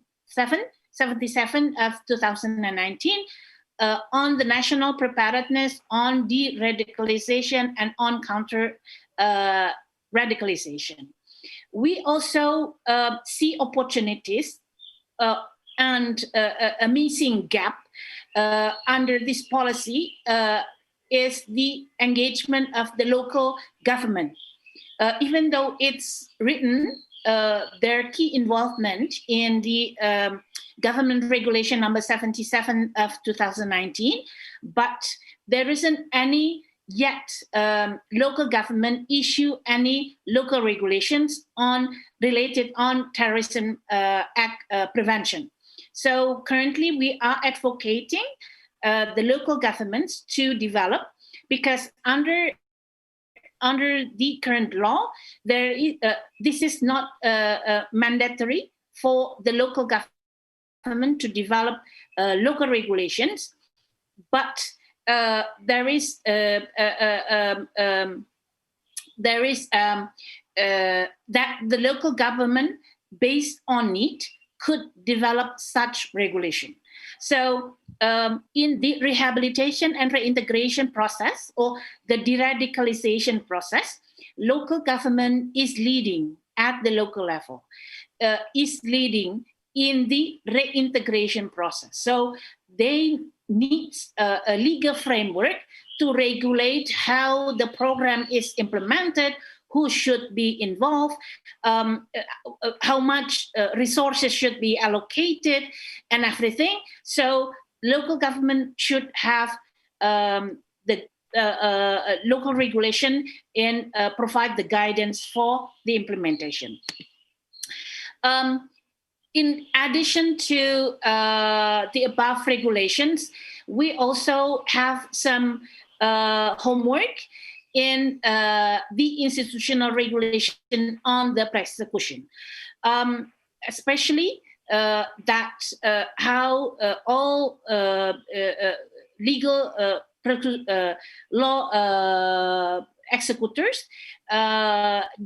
of 2019 on the national preparedness on de-radicalization and on counter radicalization. We also see opportunities and a missing gap under this policy is the engagement of the local government. Even though it's written their key involvement in the government regulation number 77 of 2019, but there isn't any yet local government issue any local regulations related on terrorism act prevention. So currently we are advocating the local governments to develop, because under the current law, there is this is not mandatory for the local government to develop local regulations, but there is that the local government, based on need, could develop such regulation. So in the rehabilitation and reintegration process, or the de-radicalization process, local government is leading at the local level, is leading in the reintegration process. So they need a legal framework to regulate how the program is implemented, who should be involved, how much resources should be allocated, and everything. So local government should have the local regulation and provide the guidance for the implementation. In addition to the above regulations, we also have some homework in the institutional regulation on the persecution, especially that how all legal law executors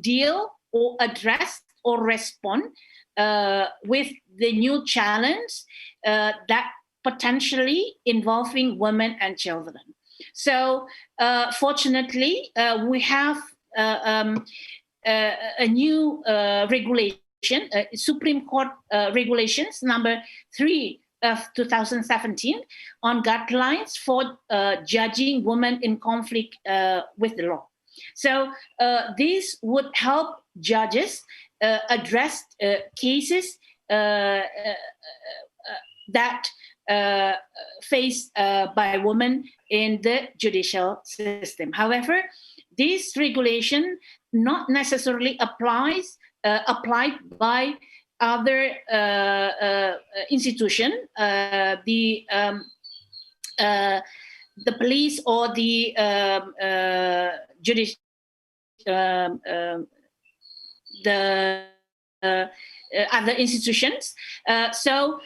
deal or address or respond with the new challenge that potentially involving women and children. So fortunately, we have a new regulation, Supreme Court regulations number 3 of 2017 on guidelines for judging women in conflict with the law. So this would help judges address cases that faced by women in the judicial system. However, this regulation not necessarily applied by other institution, the police or the other institutions. So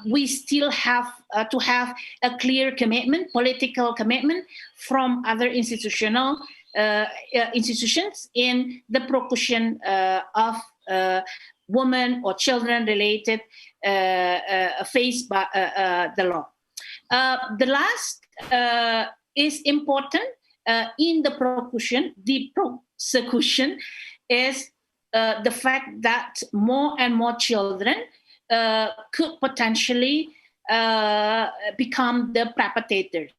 we still have to have a clear commitment, political commitment from other institutions in the prosecution of women or children related faced by the law. The last is important in the prosecution. The prosecution is the fact that more and more children could potentially become the perpetrators.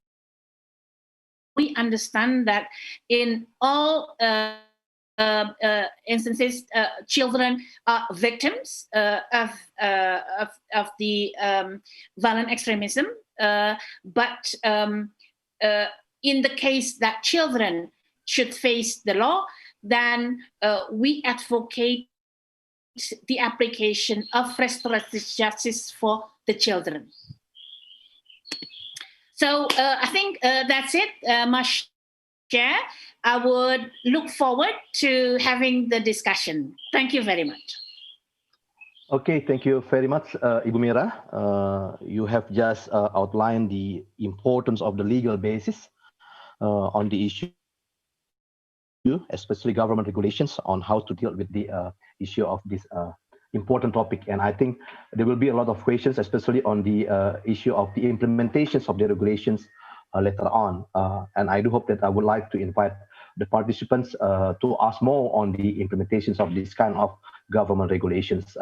We understand that in all instances, children are victims of the violent extremism. But in the case that children should face the law, then we advocate the application of restorative justice for the children. So I think that's it, Mas Chair. I would look forward to having the discussion. Thank you very much.
Okay, thank you very much, Ibu Mira. You have just outlined the importance of the legal basis on the issue, especially government regulations on how to deal with the issue of this important topic. And I think there will be a lot of questions, especially on the issue of the implementations of the regulations later on. And I do hope that I would like to invite the participants to ask more on the implementations of this kind of government regulations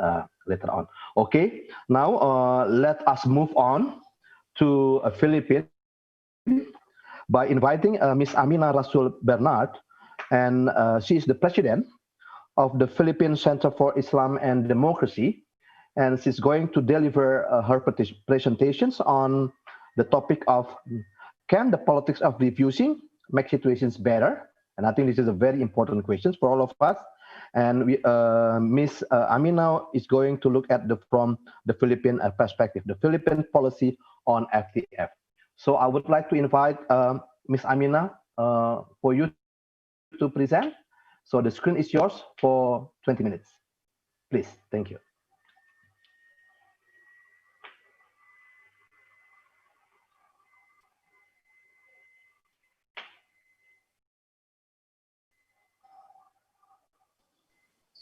later on. Okay, now let us move on to Philippines by inviting Ms. Amina Rasul Bernard, and she is the president of the Philippine Center for Islam and Democracy, and she's going to deliver her presentations on the topic of can the politics of diffusing make situations better? And I think this is a very important question for all of us. And Ms. Amina is going to look at from the Philippine perspective, the Philippine policy on FTF. So I would like to invite Ms. Amina for you to present. So the screen is yours for 20 minutes. Please, thank you.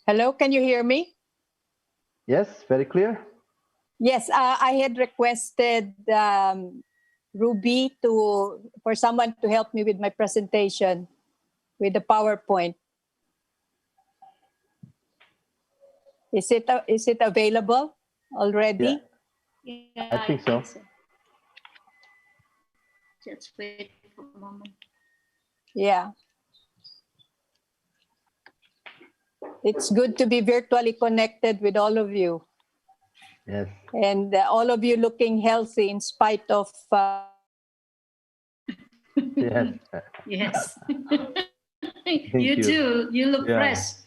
Hello, can you hear me?
Yes, very clear.
Yes, I had requested Ruby for someone to help me with my presentation with the PowerPoint. Is it available already?
Yeah, I think so.
Just wait
for a moment.
Yeah. It's good to be virtually connected with all of you.
Yes.
And all of you looking healthy in spite of...
Yes.
Yes.
Thank
You too. You look
Yeah.
fresh.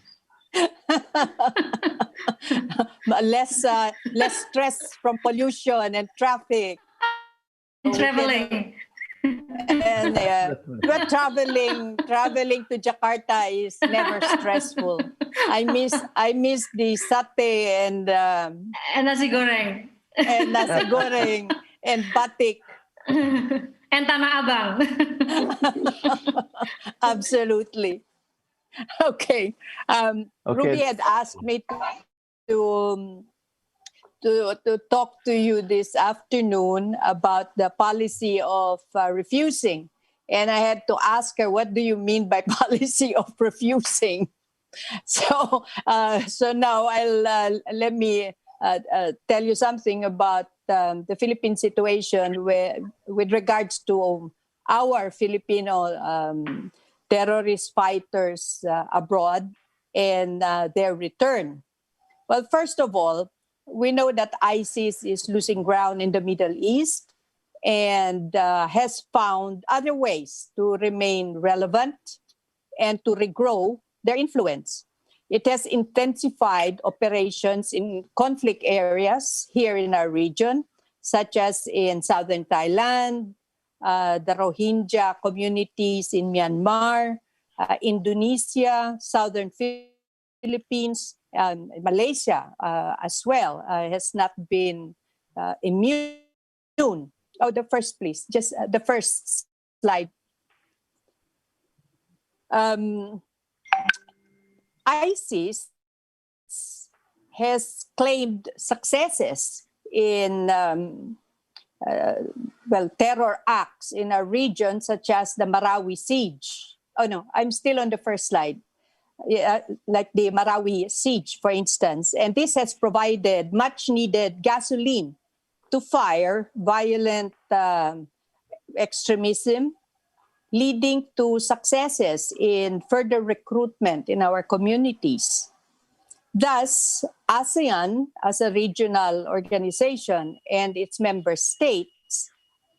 less stress from pollution and traffic.
Traveling.
And but traveling to Jakarta is never stressful. I miss the satay and
nasi goreng.
and nasi goreng and batik.
And Tanah Abang.
Absolutely. Okay. Ruby had asked me to talk to you this afternoon about the policy of refusing. And I had to ask her, what do you mean by policy of refusing? So now let me tell you something about the Philippine situation with regards to our Filipino terrorist fighters abroad and their return. Well, first of all, we know that ISIS is losing ground in the Middle East and has found other ways to remain relevant and to regrow their influence. It has intensified operations in conflict areas here in our region, such as in southern Thailand, the Rohingya communities in Myanmar, Indonesia, southern Philippines, Malaysia as well has not been immune. Oh, the first, please. Just the first slide. ISIS has claimed successes in terror acts in a region such as the Marawi siege. Oh no, I'm still on the first slide. Like the Marawi siege, for instance. And this has provided much needed gasoline to fire violent extremism, leading to successes in further recruitment in our communities. Thus, ASEAN, as a regional organization, and its member states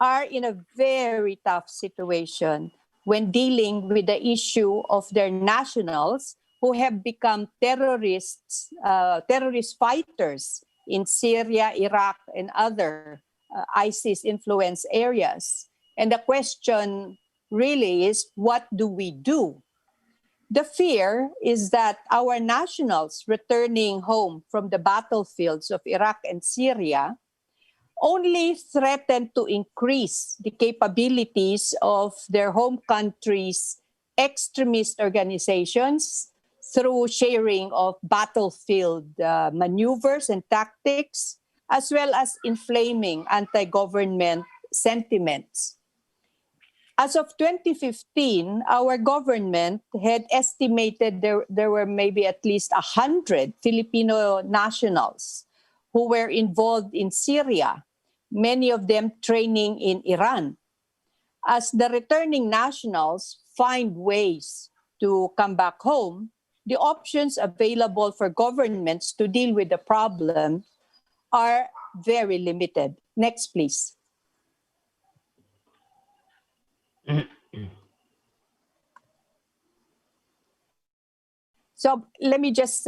are in a very tough situation when dealing with the issue of their nationals who have become terrorist fighters in Syria, Iraq, and other ISIS-influenced areas. And the question really is, what do we do? The fear is that our nationals returning home from the battlefields of Iraq and Syria only threaten to increase the capabilities of their home countries' extremist organizations through sharing of battlefield maneuvers and tactics, as well as inflaming anti-government sentiments. As of 2015, our government had estimated there were maybe at least 100 Filipino nationals who were involved in Syria, many of them training in Iran. As the returning nationals find ways to come back home, the options available for governments to deal with the problem are very limited. Next, please. So let me just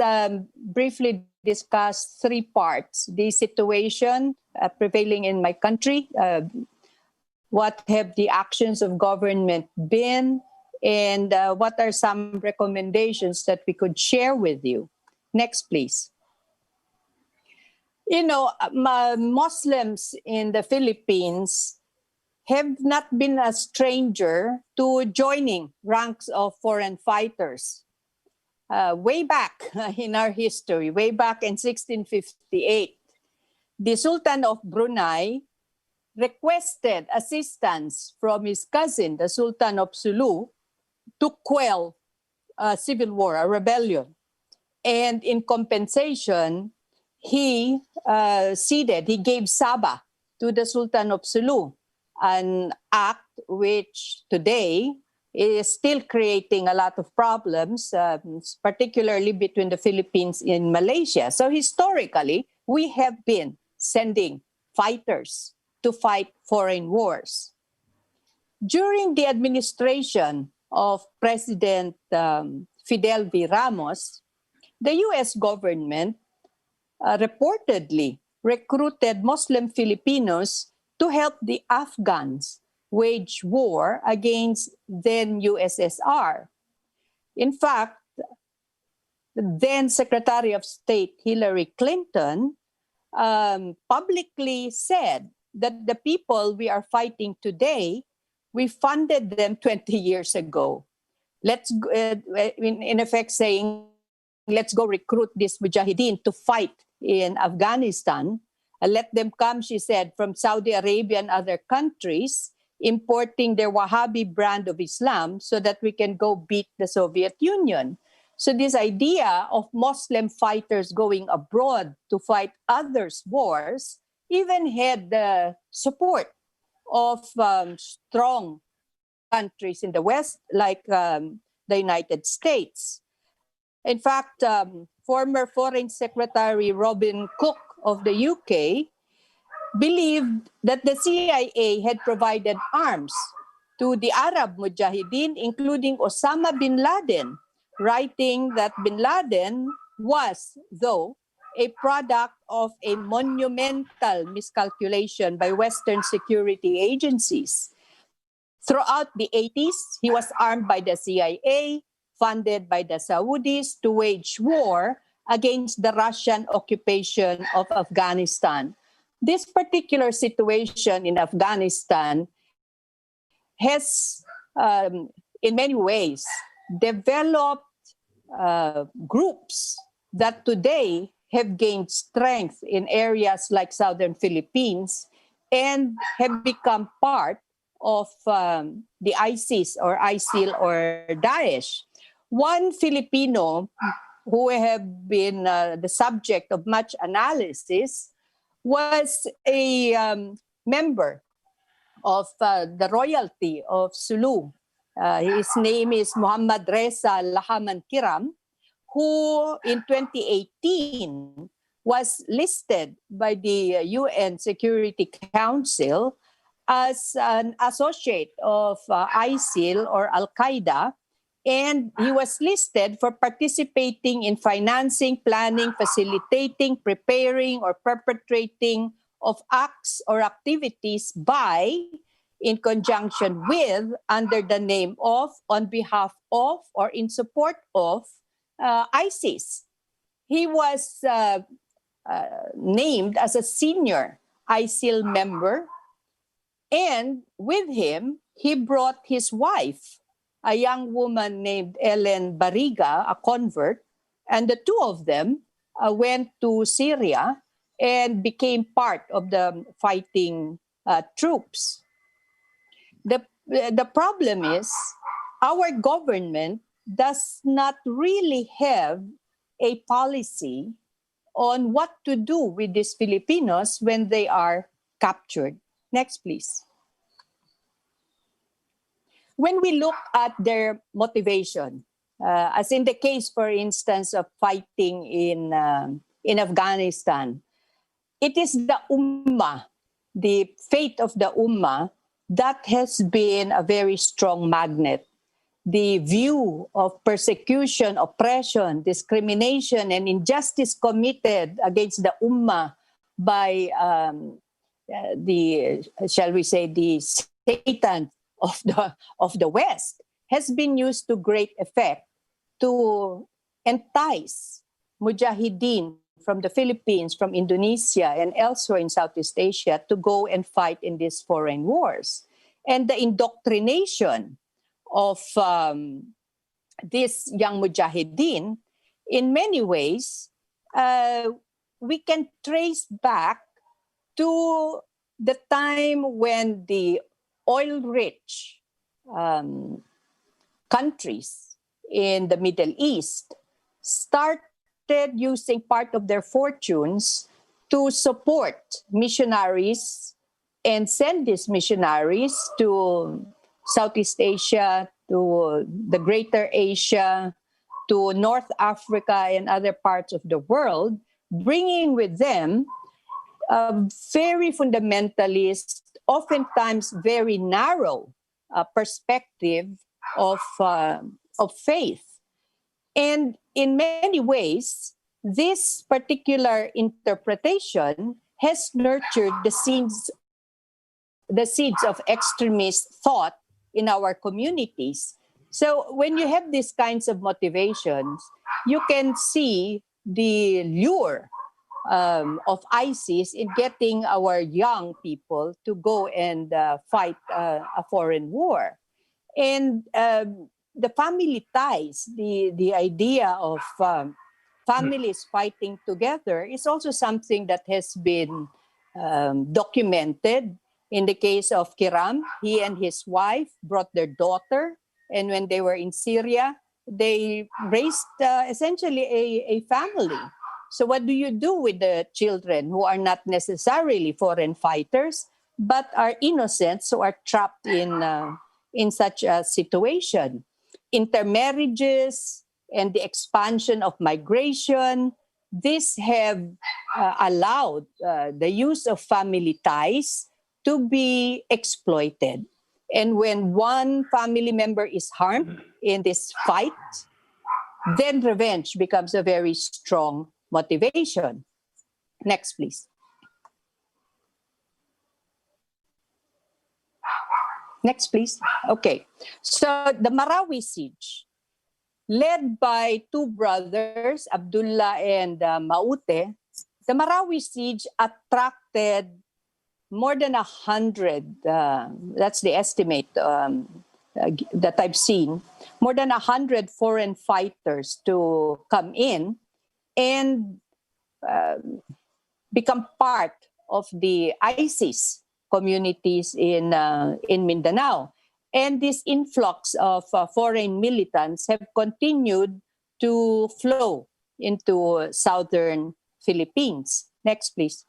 briefly discuss three parts. The situation prevailing in my country, what have the actions of government been, and what are some recommendations that we could share with you. Next, please. You know, Muslims in the Philippines have not been a stranger to joining ranks of foreign fighters. Way back in our history, way back in 1658, the Sultan of Brunei requested assistance from his cousin, the Sultan of Sulu, to quell a civil war, a rebellion. And in compensation, he gave Sabah to the Sultan of Sulu, an act which today is still creating a lot of problems, particularly between the Philippines and Malaysia. So historically, we have been sending fighters to fight foreign wars. During the administration of President Fidel V. Ramos, the U.S. government reportedly recruited Muslim Filipinos to help the Afghans wage war against then USSR. In fact, then Secretary of State Hillary Clinton publicly said that the people we are fighting today, we funded them 20 years ago. Let's, in effect, saying, let's go recruit these mujahideen to fight in Afghanistan. Let them come, she said, from Saudi Arabia and other countries, importing their Wahhabi brand of Islam so that we can go beat the Soviet Union. So this idea of Muslim fighters going abroad to fight others' wars even had the support of strong countries in the West, like the United States. In fact, former Foreign Secretary Robin Cook of the UK believed that the CIA had provided arms to the Arab Mujahideen, including Osama bin Laden, writing that bin Laden was, though, a product of a monumental miscalculation by Western security agencies. Throughout the 80s, he was armed by the CIA, funded by the Saudis to wage war against the Russian occupation of Afghanistan. This particular situation in Afghanistan has, in many ways, developed groups that today have gained strength in areas like southern Philippines and have become part of the ISIS or ISIL or Daesh. One Filipino who have been the subject of much analysis was a member of the royalty of Sulu. His name is Muhammad Reza Lahaman Kiram, who in 2018 was listed by the UN Security Council as an associate of ISIL or Al-Qaeda, and he was listed for participating in financing, planning, facilitating, preparing, or perpetrating of acts or activities by, in conjunction with, under the name of, on behalf of, or in support of ISIS. He was named as a senior ISIL member, and with him, he brought his wife, a young woman named Ellen Barriga, a convert, and the two of them went to Syria and became part of the fighting troops. The problem is our government does not really have a policy on what to do with these Filipinos when they are captured. Next, please. When we look at their motivation, as in the case, for instance, of fighting in Afghanistan, it is the Ummah, the faith of the Ummah, that has been a very strong magnet. The view of persecution, oppression, discrimination, and injustice committed against the Ummah by the Satan of the West has been used to great effect to entice mujahideen from the Philippines, from Indonesia, and elsewhere in Southeast Asia to go and fight in these foreign wars. And the indoctrination of this young mujahideen, in many ways, we can trace back to the time when the oil-rich countries in the Middle East started using part of their fortunes to support missionaries and send these missionaries to Southeast Asia, to the Greater Asia, to North Africa and other parts of the world, bringing with them a very fundamentalist, oftentimes very narrow perspective of faith. And in many ways, this particular interpretation has nurtured the seeds of extremist thought in our communities. So when you have these kinds of motivations, you can see the lure of ISIS in getting our young people to go and fight a foreign war. And the family ties, the idea of families fighting together is also something that has been documented. In the case of Kiram, he and his wife brought their daughter, and when they were in Syria, they raised essentially a family. So what do you do with the children who are not necessarily foreign fighters, but are innocent, so are trapped in such a situation? Intermarriages and the expansion of migration, this have allowed the use of family ties to be exploited. And when one family member is harmed in this fight, then revenge becomes a very strong motivation. Next, please. Next, please. Okay. So the Marawi siege, led by two brothers, Abdullah and Maute, the Marawi siege attracted more than 100, that's the estimate that I've seen, more than 100 foreign fighters to come in and become part of the ISIS communities in Mindanao. And this influx of foreign militants have continued to flow into southern Philippines. Next, please.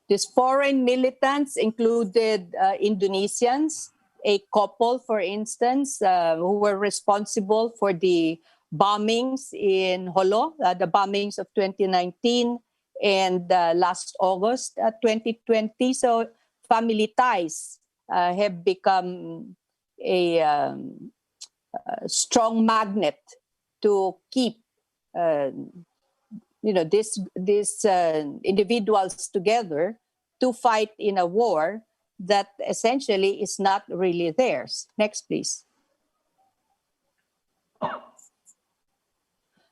These foreign militants included Indonesians, a couple, for instance, who were responsible for the bombings in Holo, the bombings of 2019 and last August 2020. So family ties have become a strong magnet to keep these individuals together to fight in a war that essentially is not really theirs. Next, please.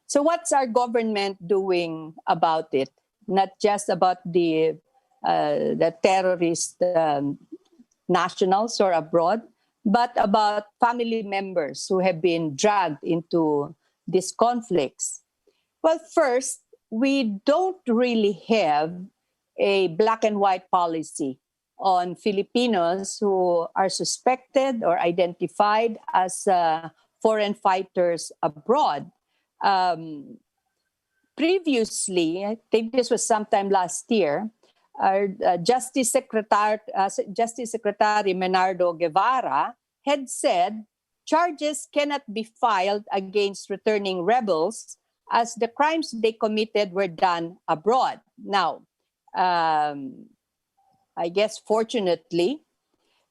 So what's our government doing about it? Not just about the terrorist nationals or abroad, but about family members who have been dragged into these conflicts. Well, first, we don't really have a black and white policy on Filipinos who are suspected or identified as foreign fighters abroad. Previously, I think this was sometime last year, our Justice Secretary Menardo Guevara had said charges cannot be filed against returning rebels as the crimes they committed were done abroad. Now, I guess fortunately,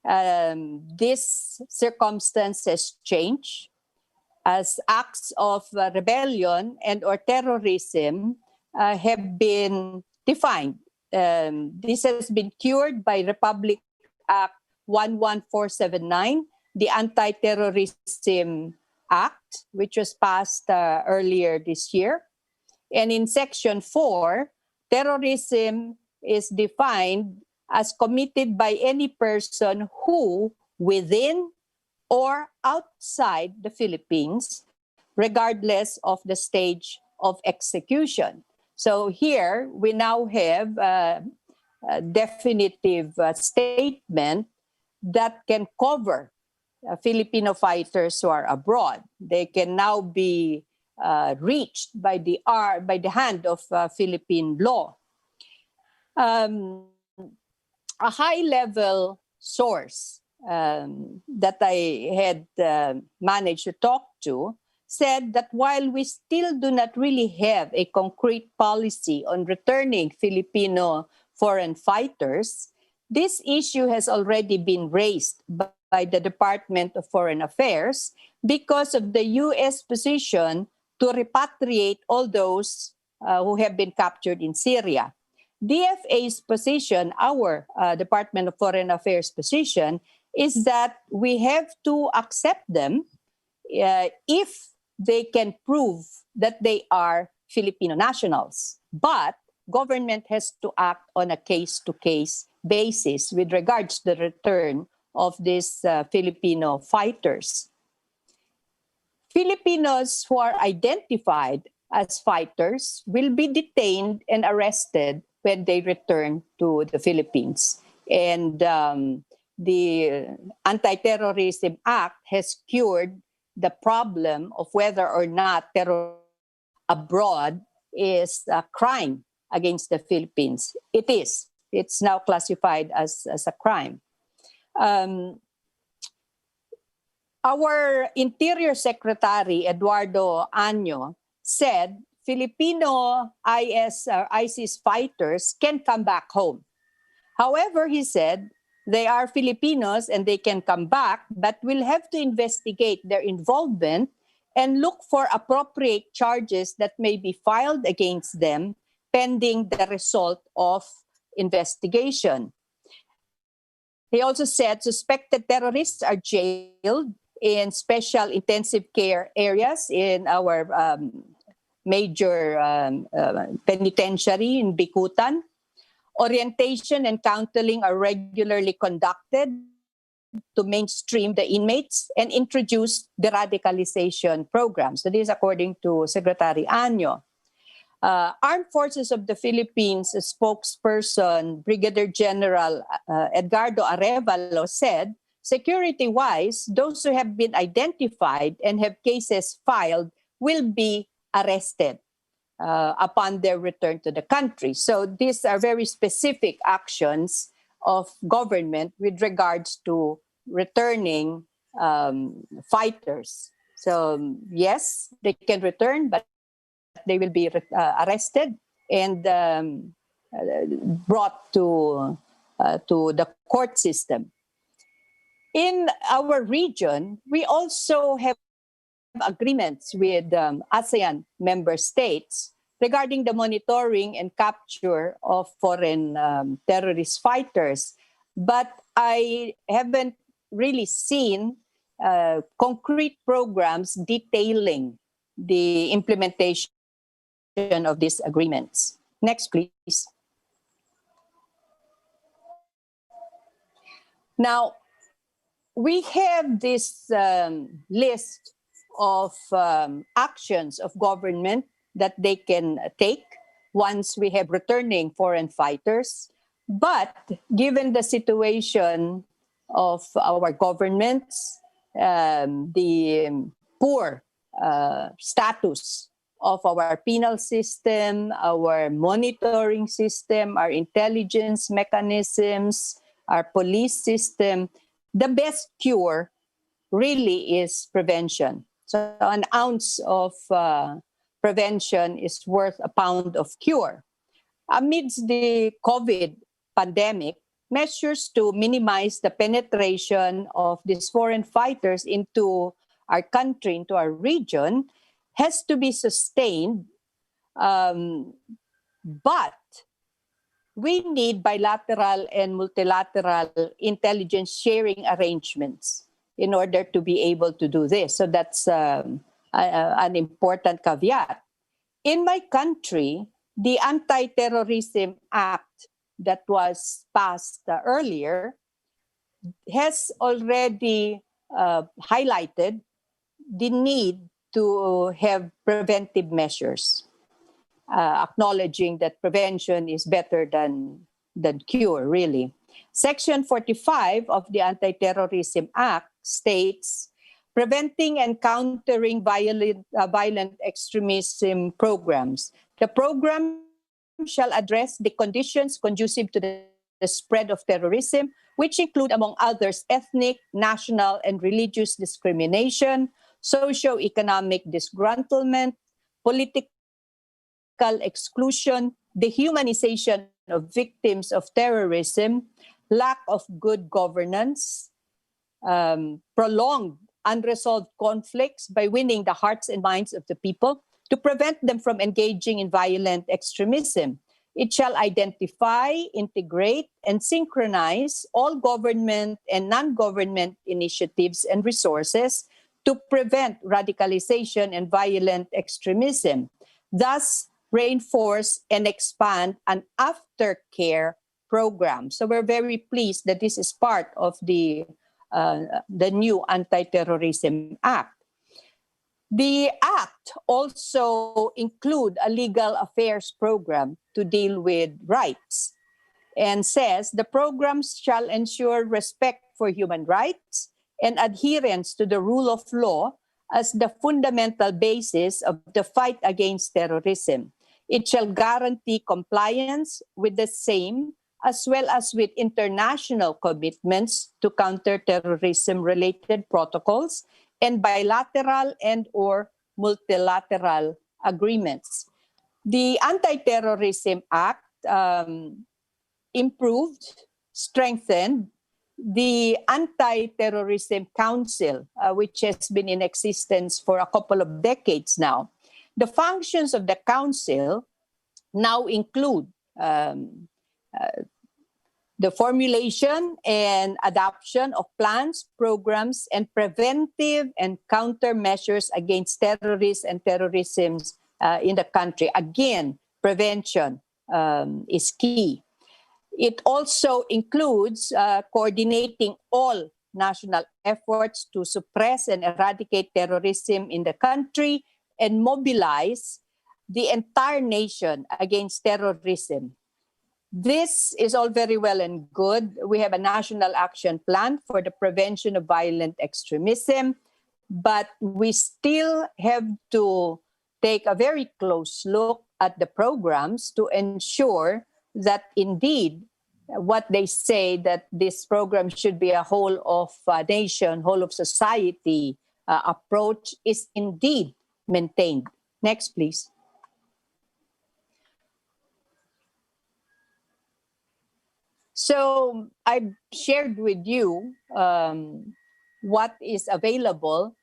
this circumstance has changed as acts of rebellion and or terrorism have been defined. This has been cured by Republic Act 11479, the Anti-Terrorism Act, which was passed earlier this year. And in Section 4, terrorism is defined as committed by any person who, within or outside the Philippines, regardless of the stage of execution. So here, we now have a definitive statement that can cover Filipino fighters who are abroad. They can now be reached by the hand of Philippine law. A high-level source that I had managed to talk to said that while we still do not really have a concrete policy on returning Filipino foreign fighters, this issue has already been raised by the Department of Foreign Affairs because of the U.S. position to repatriate all those who have been captured in Syria. DFA's position, our Department of Foreign Affairs position, is that we have to accept them if they can prove that they are Filipino nationals. But government has to act on a case-to-case basis with regards to the return of these Filipino fighters. Filipinos who are identified as fighters will be detained and arrested when they return to the Philippines. And the Anti-Terrorism Act has cured the problem of whether or not terror abroad is a crime against the Philippines. It is. It's now classified as a crime. Our Interior Secretary, Eduardo Año, said Filipino ISIS fighters can come back home. However, he said, they are Filipinos and they can come back, but we'll have to investigate their involvement and look for appropriate charges that may be filed against them pending the result of investigation. He also said suspected terrorists are jailed in special intensive care areas in our major penitentiary in Bicutan. Orientation and counseling are regularly conducted to mainstream the inmates and introduce the radicalization program. So this is according to Secretary Año. Armed Forces of the Philippines spokesperson, Brigadier General Edgardo Arevalo said, security-wise, those who have been identified and have cases filed will be arrested upon their return to the country. So these are very specific actions of government with regards to returning fighters. So yes, they can return, but they will be arrested and brought to the court system. In our region, we also have agreements with ASEAN member states regarding the monitoring and capture of foreign terrorist fighters. But I haven't really seen concrete programs detailing the implementation of these agreements. Next, please. Now, we have this list of actions of government that they can take once we have returning foreign fighters. But given the situation of our governments, the poor status of our penal system, our monitoring system, our intelligence mechanisms, our police system, the best cure really is prevention. So an ounce of prevention is worth a pound of cure. Amidst the COVID pandemic, measures to minimize the penetration of these foreign fighters into our country, into our region, has to be sustained. But we need bilateral and multilateral intelligence sharing arrangements in order to be able to do this. So that's an important caveat. In my country, the Anti-Terrorism Act that was passed earlier has already highlighted the need to have preventive measures, acknowledging that prevention is better than cure, really. Section 45 of the Anti-Terrorism Act states preventing and countering violent extremism programs. The program shall address the conditions conducive to the spread of terrorism, which include, among others, ethnic, national, and religious discrimination, socio-economic disgruntlement, political exclusion, dehumanization of victims of terrorism, lack of good governance, prolonged unresolved conflicts by winning the hearts and minds of the people to prevent them from engaging in violent extremism. It shall identify, integrate, and synchronize all government and non-government initiatives and resources to prevent radicalization and violent extremism. Thus, reinforce and expand an aftercare program. So we're very pleased that this is part of the new Anti-Terrorism Act. The Act also includes a legal affairs program to deal with rights and says the programs shall ensure respect for human rights and adherence to the rule of law as the fundamental basis of the fight against terrorism. It shall guarantee compliance with the same as well as with international commitments to counter terrorism-related protocols and bilateral and or multilateral agreements. The Anti-Terrorism Act improved, strengthened the Anti-Terrorism Council, which has been in existence for a couple of decades now. The functions of the council now include the formulation and adoption of plans, programs, and preventive and countermeasures against terrorists and terrorism in the country. Again, prevention is key. It also includes coordinating all national efforts to suppress and eradicate terrorism in the country and mobilize the entire nation against terrorism. This is all very well and good. We have a national action plan for the prevention of violent extremism, but we still have to take a very close look at the programs to ensure that indeed what they say that this program should be a whole of nation, whole of society approach is indeed maintained. Next, please. So I've shared with you what is available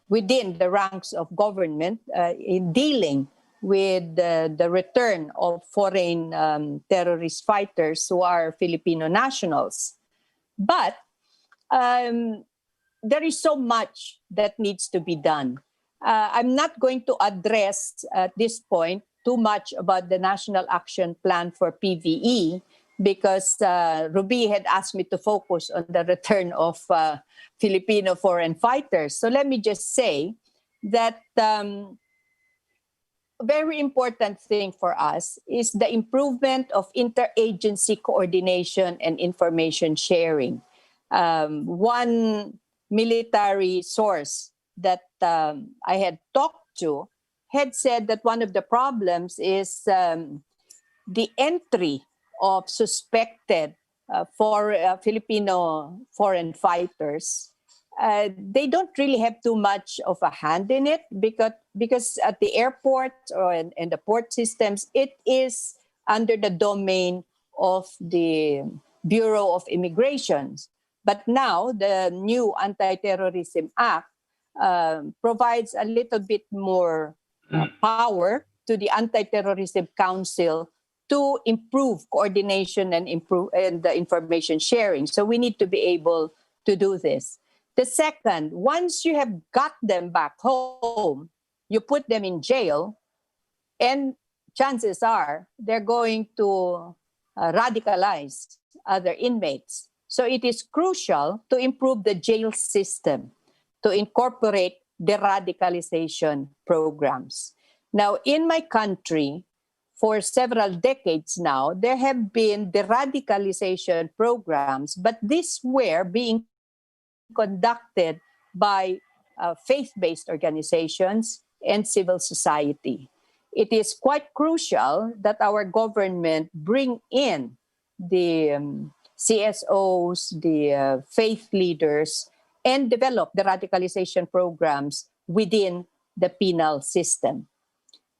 within the ranks of government in dealing with the return of foreign terrorist fighters who are Filipino nationals. But there is so much that needs to be done. I'm not going to address at this point too much about the National Action Plan for PVE because Ruby had asked me to focus on the return of Filipino foreign fighters. So let me just say that a very important thing for us is the improvement of interagency coordination and information sharing. One military source that I had talked to had said that one of the problems is the entry of suspected Filipino foreign fighters. They don't really have too much of a hand in it because at the airport or in the port systems, it is under the domain of the Bureau of Immigration. But now the new Anti-Terrorism Act provides a little bit more power to the Anti-Terrorism Council to improve coordination and improve the information sharing. So we need to be able to do this. The second, once you have got them back home, you put them in jail, and chances are they're going to radicalize other inmates. So it is crucial to improve the jail system, to incorporate deradicalization programs. Now, in my country, for several decades now, there have been deradicalization programs, but these were being conducted by faith-based organizations and civil society. It is quite crucial that our government bring in the CSOs, the faith leaders, and develop the radicalization programs within the penal system.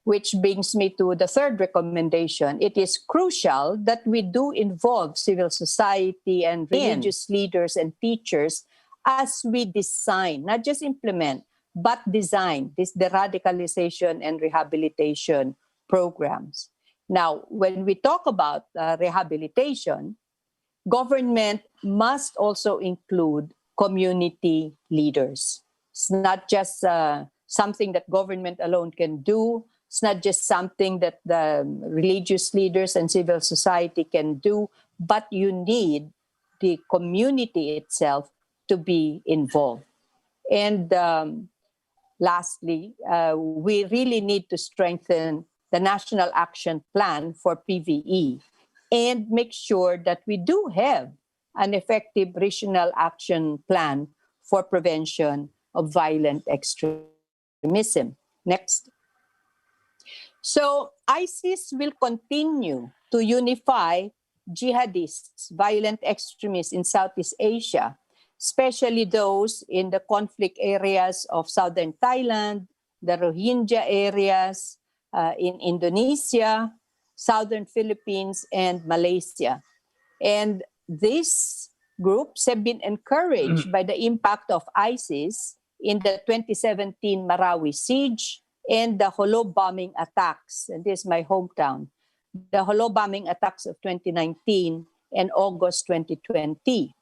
Which brings me to the third recommendation. It is crucial that we do involve civil society and religious leaders and teachers as we design, not just implement, but design the radicalization and rehabilitation programs. Now, when we talk about rehabilitation, government must also include community leaders. It's not just something that government alone can do. It's not just something that the religious leaders and civil society can do, but you need the community itself to be involved. And lastly, we really need to strengthen the National Action Plan for PVE and make sure that we do have an effective regional action plan for prevention of violent extremism. Next. So ISIS will continue to unify jihadists, violent extremists in Southeast Asia, especially those in the conflict areas of southern Thailand, the Rohingya areas, in Indonesia, southern Philippines, and Malaysia. And these groups have been encouraged by the impact of ISIS in the 2017 Marawi siege and the Holo bombing attacks. And this is my hometown. The Holo bombing attacks of 2019 and August 2020.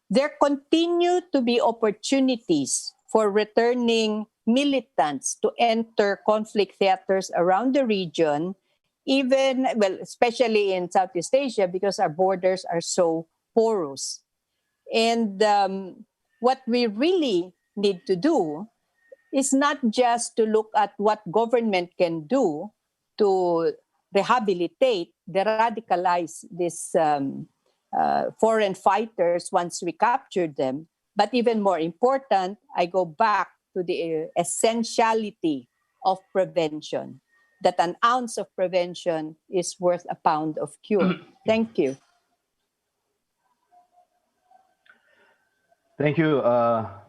There continue to be opportunities for returning militants to enter conflict theaters around the region, even, well, especially in Southeast Asia, because our borders are so porous. And what we really need to do is not just to look at what government can do to rehabilitate the radicalized these foreign fighters once we capture them, but even more important, I go back to the essentiality of prevention, that an ounce of prevention is worth a pound of cure. Thank you.
Thank you,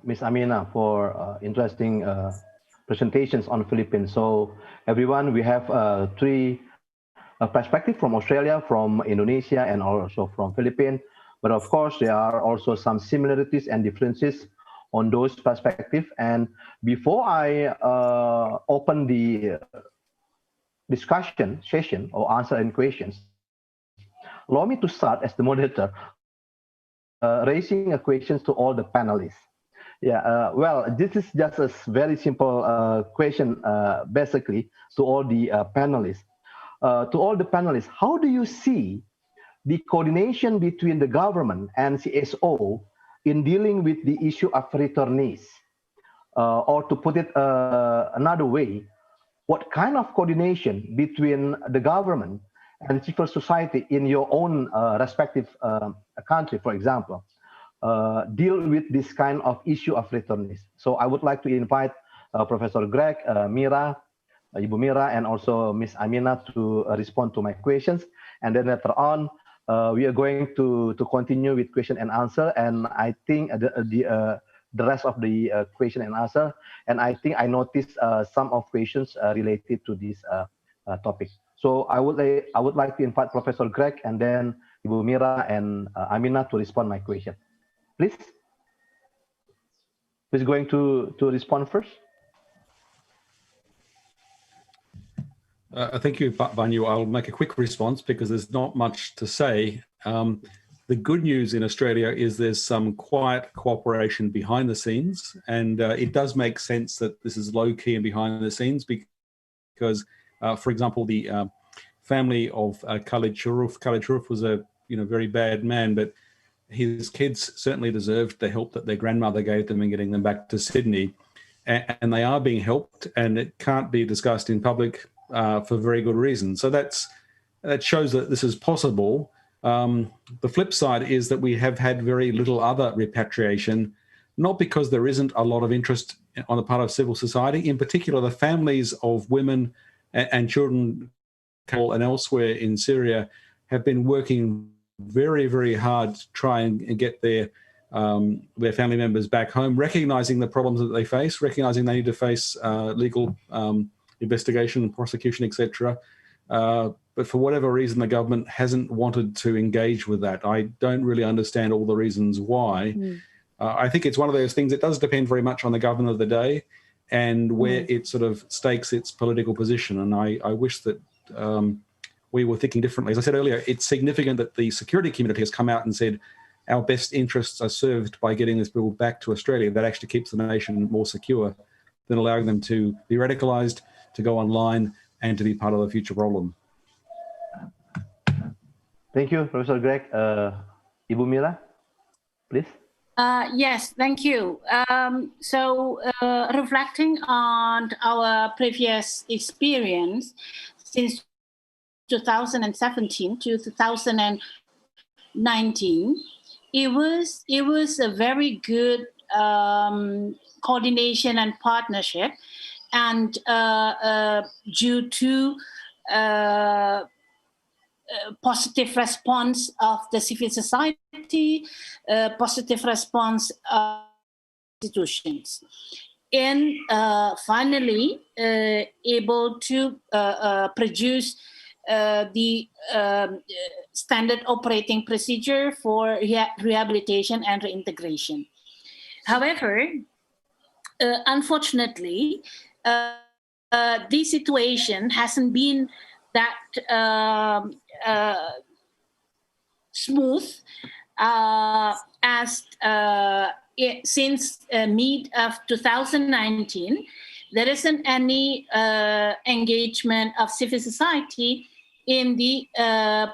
Ms. Amina, for interesting presentations on Philippines. So everyone, we have three perspectives from Australia, from Indonesia, and also from Philippines. But of course, there are also some similarities and differences on those perspectives. And before I open the discussion session or answer any questions, allow me to start as the moderator, raising a question to all the panelists. Yeah, well, this is just a very simple question, basically, to all the panelists. To all the panelists, how do you see the coordination between the government and CSO in dealing with the issue of returnees? Or to put it another way, what kind of coordination between the government and civil society in your own respective country, for example, deal with this kind of issue of returnees? So I would like to invite Professor Greg, Mira, Ibu Mira, and also Ms. Amina to respond to my questions. And then later on, we are going to continue with question and answer. And I think the rest of the question and answer. And I think I noticed some of questions related to this topic. So I would like to invite Professor Greg and then Ibu Mira and Amina to respond my question. Please. Who's going to respond first?
Thank you, Banyu. I'll make a quick response because there's not much to say. The good news in Australia is there's some quiet cooperation behind the scenes, and it does make sense that this is low key and behind the scenes because, for example, the family of Khalid Sharuf was a very bad man, but his kids certainly deserved the help that their grandmother gave them in getting them back to Sydney, and they are being helped, and it can't be discussed in public for very good reason. So that shows that this is possible. The flip side is that we have had very little other repatriation, not because there isn't a lot of interest on the part of civil society, in particular the families of women and children and elsewhere in Syria have been working very, very hard to try and get their family members back home, recognizing the problems that they face, recognizing they need to face legal investigation, prosecution, etc. But for whatever reason, the government hasn't wanted to engage with that. I don't really understand all the reasons why. I think it's one of those things, it does depend very much on the government of the day and where it sort of stakes its political position. And I wish that we were thinking differently. As I said earlier, it's significant that the security community has come out and said our best interests are served by getting this bill back to Australia. That actually keeps the nation more secure than allowing them to be radicalized, to go online, and to be part of the future problem.
Thank you, Professor Greg. Ibu Mira, please.
Yes, thank you. Reflecting on our previous experience since 2017 to 2019, it was a very good coordination and partnership, and due to positive response of the civil society, positive response of institutions, and finally able to produce the standard operating procedure for rehabilitation and reintegration. However, unfortunately, this situation hasn't been that smooth as since mid of 2019. There isn't any engagement of civil society in the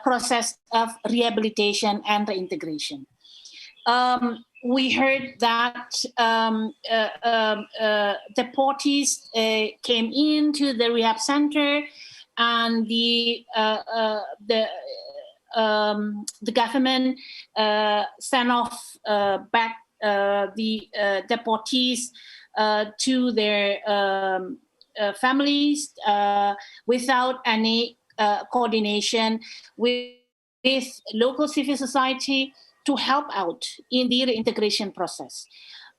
process of rehabilitation and reintegration. We heard that deportees came into the rehab center, and the government sent off back the deportees to their families without any coordination with local civil society to help out in the reintegration process,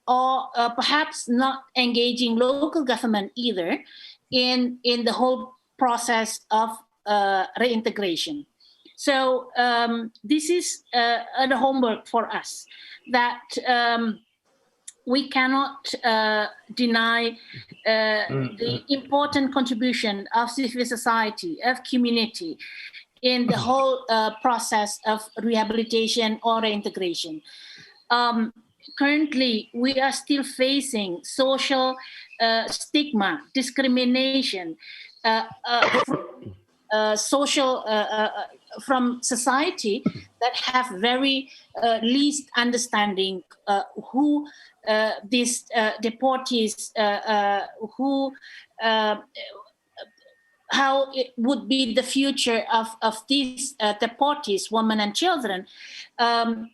or perhaps not engaging local government either in the whole process of reintegration. So this is the homework for us, that we cannot deny the important contribution of civil society, of community, in the whole process of rehabilitation or reintegration. Currently, we are still facing social stigma, discrimination, from society that have very least understanding who these deportees, how it would be the future of these deportees, women and children,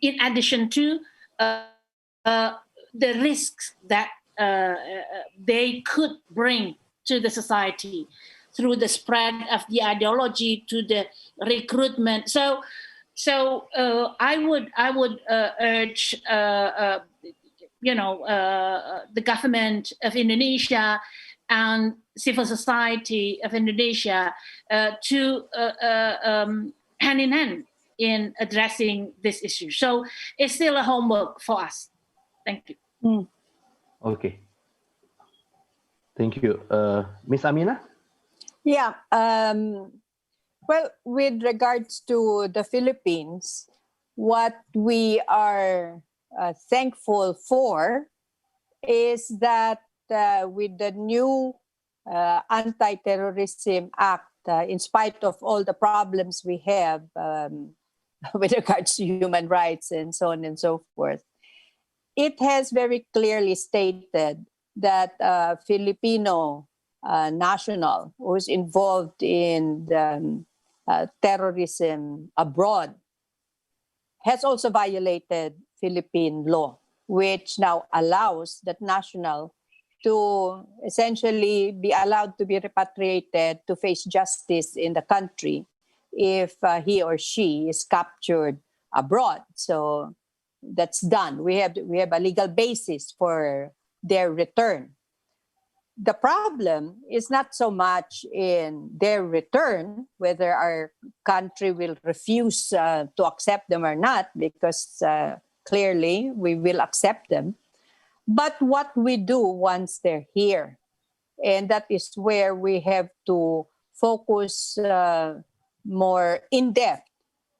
in addition to the risks that they could bring to the society through the spread of the ideology, to the recruitment. So I would urge the government of Indonesia and civil society of Indonesia to hand in hand in addressing this issue. So it's still a homework for us. Thank you.
Okay. Thank you. Miss Amina?
Yeah. Well, with regards to the Philippines, what we are thankful for is that with the new Anti-Terrorism Act, in spite of all the problems we have with regards to human rights and so on and so forth, it has very clearly stated that Filipino national who is involved in the, terrorism abroad has also violated Philippine law. which now allows that national to essentially be allowed to be repatriated to face justice in the country if he or she is captured abroad. So that's done. We have a legal basis for their return. The problem is not so much in their return, whether our country will refuse to accept them or not, because clearly we will accept them, but what we do once they're here. And that is where we have to focus more in depth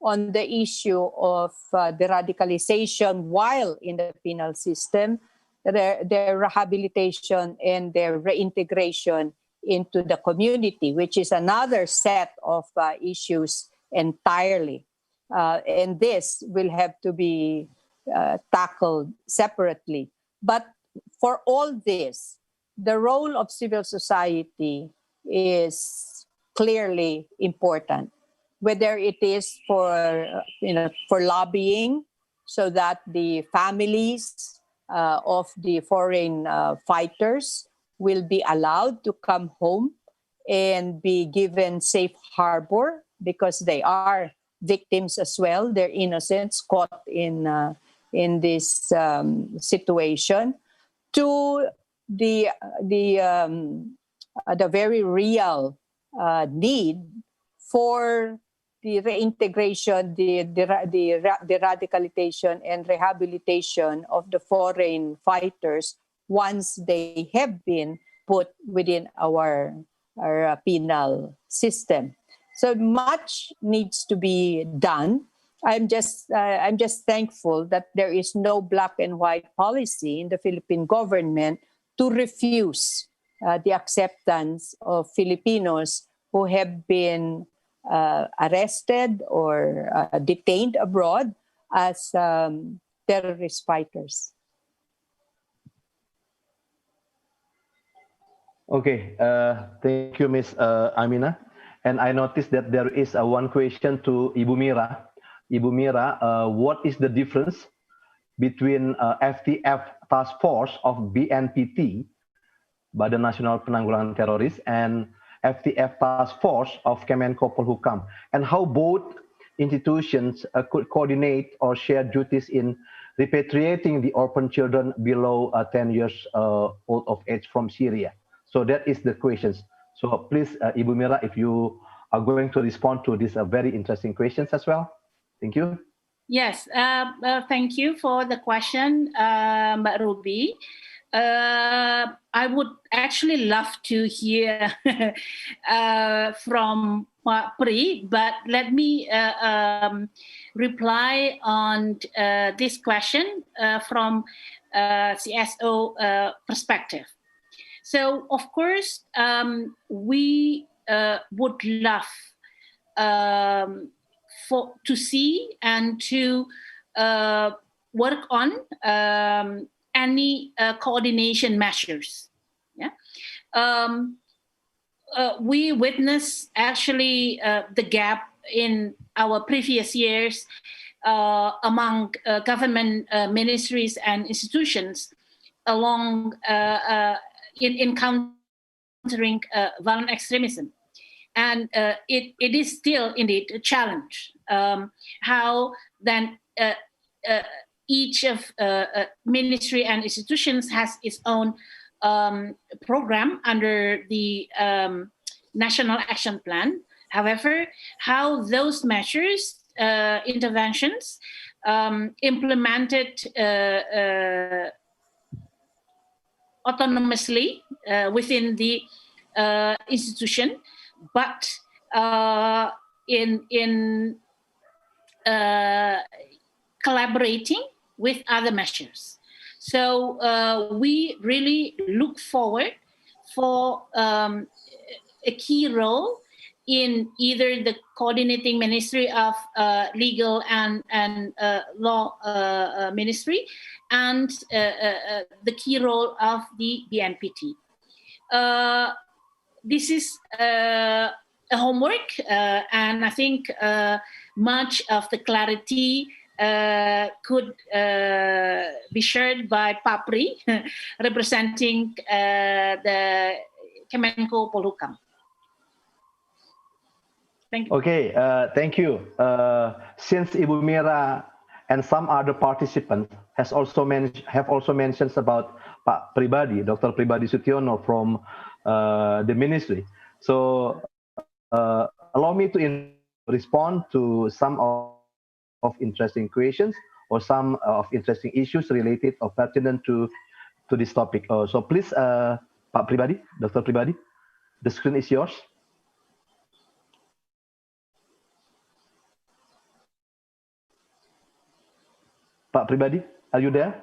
on the issue of the radicalization while in the penal system, their rehabilitation and their reintegration into the community, which is another set of issues entirely. And this will have to be tackled separately. But for all this, the role of civil society is clearly important, whether it is for lobbying so that the families of the foreign fighters will be allowed to come home and be given safe harbor, because they are victims as well. They're innocents caught in this situation, to the very real need for the reintegration, the radicalization and rehabilitation of the foreign fighters once they have been put within our penal system. So much needs to be done. I'm just thankful that there is no black and white policy in the Philippine government to refuse the acceptance of Filipinos who have been arrested or detained abroad as terrorist fighters.
Okay, thank you, Ms. Amina. And I noticed that there is one question to Ibu Mira. Ibu Mira, what is the difference between FTF Task Force of BNPT, Badan Nasional Penanggulangan Teroris, and FTF Task Force of Kemenko Polhukam, and how both institutions could coordinate or share duties in repatriating the orphan children below 10 years old of age from Syria? So that is the questions. So please, Ibu Mira, if you are going to respond to these very interesting questions as well. Thank you.
Yes, thank you for the question, Mbak Ruby. I would actually love to hear from Pak Pri, but let me reply on this question from CSO perspective. So, of course, we would love to see and to work on any coordination measures. Yeah, we witnessed actually the gap in our previous years among government ministries and institutions along in countering violent extremism. And it is still indeed a challenge. How then each of ministry and institutions has its own program under the National Action Plan. However, how those measures, interventions, implemented autonomously within the institution, but in collaborating with other measures. So we really look forward for a key role in either the coordinating Ministry of Legal and Law Ministry and the key role of the BNPT. This is a homework, and I think much of the clarity could be shared by Papri, representing the Kemenko Polhukam. Thank you.
Okay, thank you. Since Ibu Mira and some other participants have also mentioned about Pak Pribadi, Dr. Pribadi Sutiono from the ministry. So allow me to respond to some of interesting questions or some of interesting issues related or pertinent to this topic. So please, Pak Pribadi, Dr. Pribadi, the screen is yours. Pak Pribadi, are you there?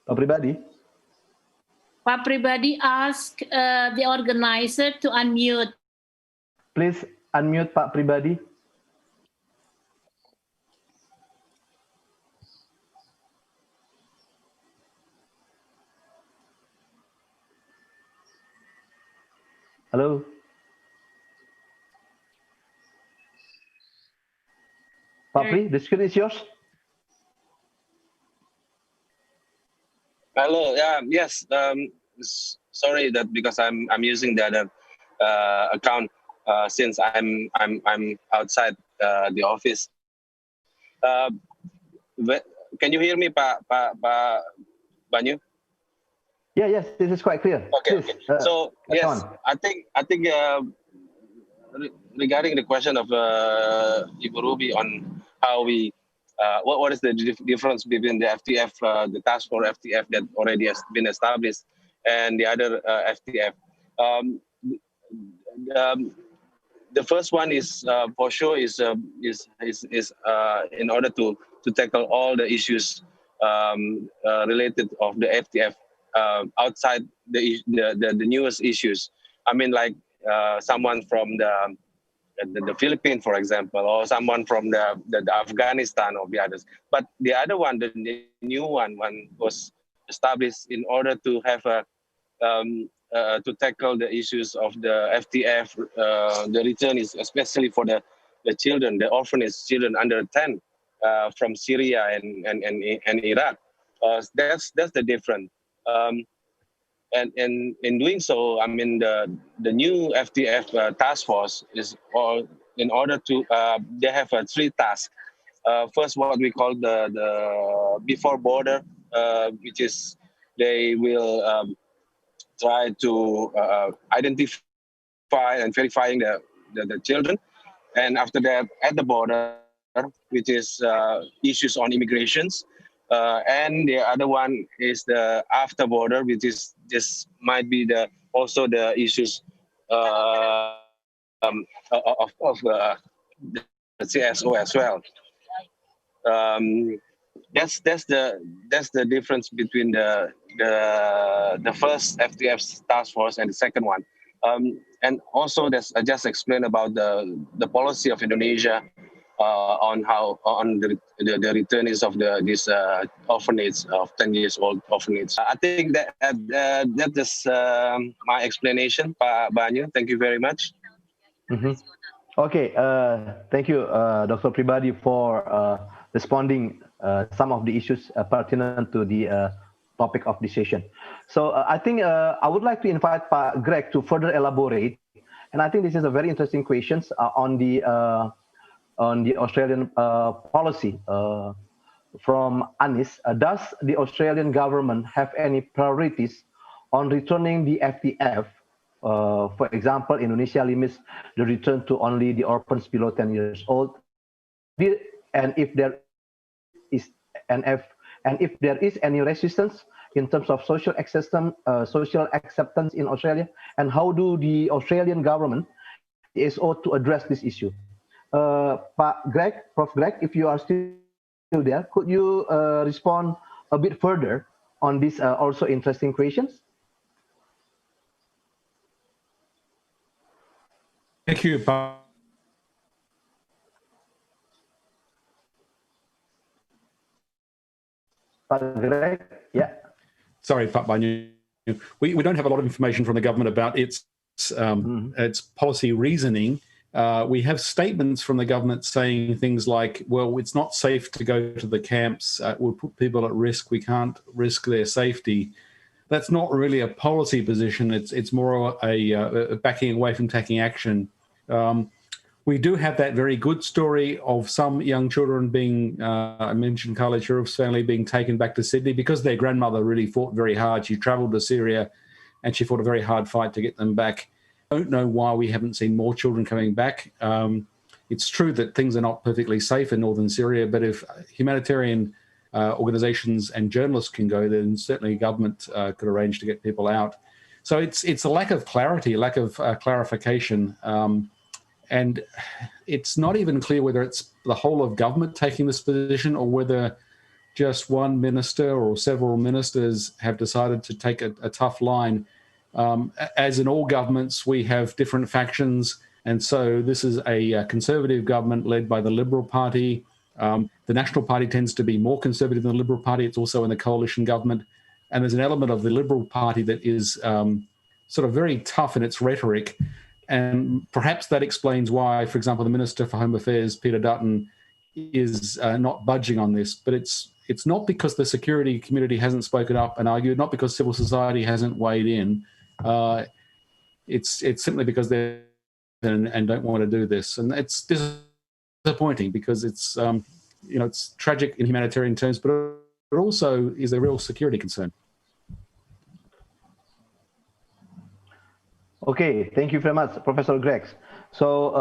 Pak Pribadi?
Pak Pribadi asked the organizer to unmute.
Please unmute Pak Pribadi. Hello? Pak Pri, the screen is yours.
Hello. Yes. Sorry that because I'm using the other account since I'm outside the office. Can you hear me, Pak Banyu?
Yeah. Yes. This is quite clear.
Okay.
Please,
So yes, I think regarding the question of Ibu Ruby on how we what is the difference between the FTF, the task force FTF that already has been established, and the other FTF. The first one is for sure is in order to tackle all the issues related of the FTF outside the newest issues. I mean, like someone from the Philippine, for example, or someone from the Afghanistan or the others. But the other one, the new one was established in order to have a to tackle the issues of the FTF, the returnees, especially for the children, the orphanage children under 10 from Syria and Iraq. That's the difference. And in doing so, I mean the new FTF task force is all in order to they have three tasks. First, what we call the before border, which is they will try to identify and verifying the children, and after that at the border, which is issues on immigrations. And the other one is the after border, which is this might be also the issues of the CSO as well. That's the difference between the first FTF task force and the second one. And also, I just explained about the policy of Indonesia on the returnees of this orphanage of 10 years old orphanage. I think that is my explanation, Pak Banyu. Thank you very much.
Mm-hmm. Okay, thank you, Dr. Pribadi, for responding some of the issues pertinent to the topic of the session. So I think I would like to invite Pak Greg to further elaborate, and I think this is a very interesting question on the Australian policy from Anis. Does the Australian government have any priorities on returning the FTF? For example, Indonesia limits the return to only the orphans below 10 years old. And if there is any resistance in terms of social acceptance in Australia, and how do the Australian government is ought to address this issue? Pak Greg, Prof. Greg, if you are still there, could you respond a bit further on these also interesting questions?
Thank you, Pak.
Greg, yeah.
Sorry, Pak Banyu. We don't have a lot of information from the government about its its policy reasoning, we have statements from the government saying things like, well, it's not safe to go to the camps, we'll put people at risk, we can't risk their safety. That's not really a policy position, it's more a backing away from taking action. We do have that very good story of some young children being, I mentioned Khalid Sharif's family being taken back to Sydney because their grandmother really fought very hard. She travelled to Syria and she fought a very hard fight to get them back. I don't know why we haven't seen more children coming back. It's true that things are not perfectly safe in northern Syria, but if humanitarian organisations and journalists can go, then certainly government could arrange to get people out. So it's a lack of clarity, a lack of clarification. And it's not even clear whether it's the whole of government taking this position or whether just one minister or several ministers have decided to take a tough line. As in all governments, we have different factions. And so this is a conservative government led by the Liberal Party. The National Party tends to be more conservative than the Liberal Party. It's also in the coalition government. And there's an element of the Liberal Party that is sort of very tough in its rhetoric. And perhaps that explains why, for example, the Minister for Home Affairs, Peter Dutton, is not budging on this. But it's not because the security community hasn't spoken up and argued, not because civil society hasn't weighed in. It's simply because they're and don't want to do this. And it's disappointing because it's, it's tragic in humanitarian terms, but it also is a real security concern.
Okay, thank you very much, Professor Greg. So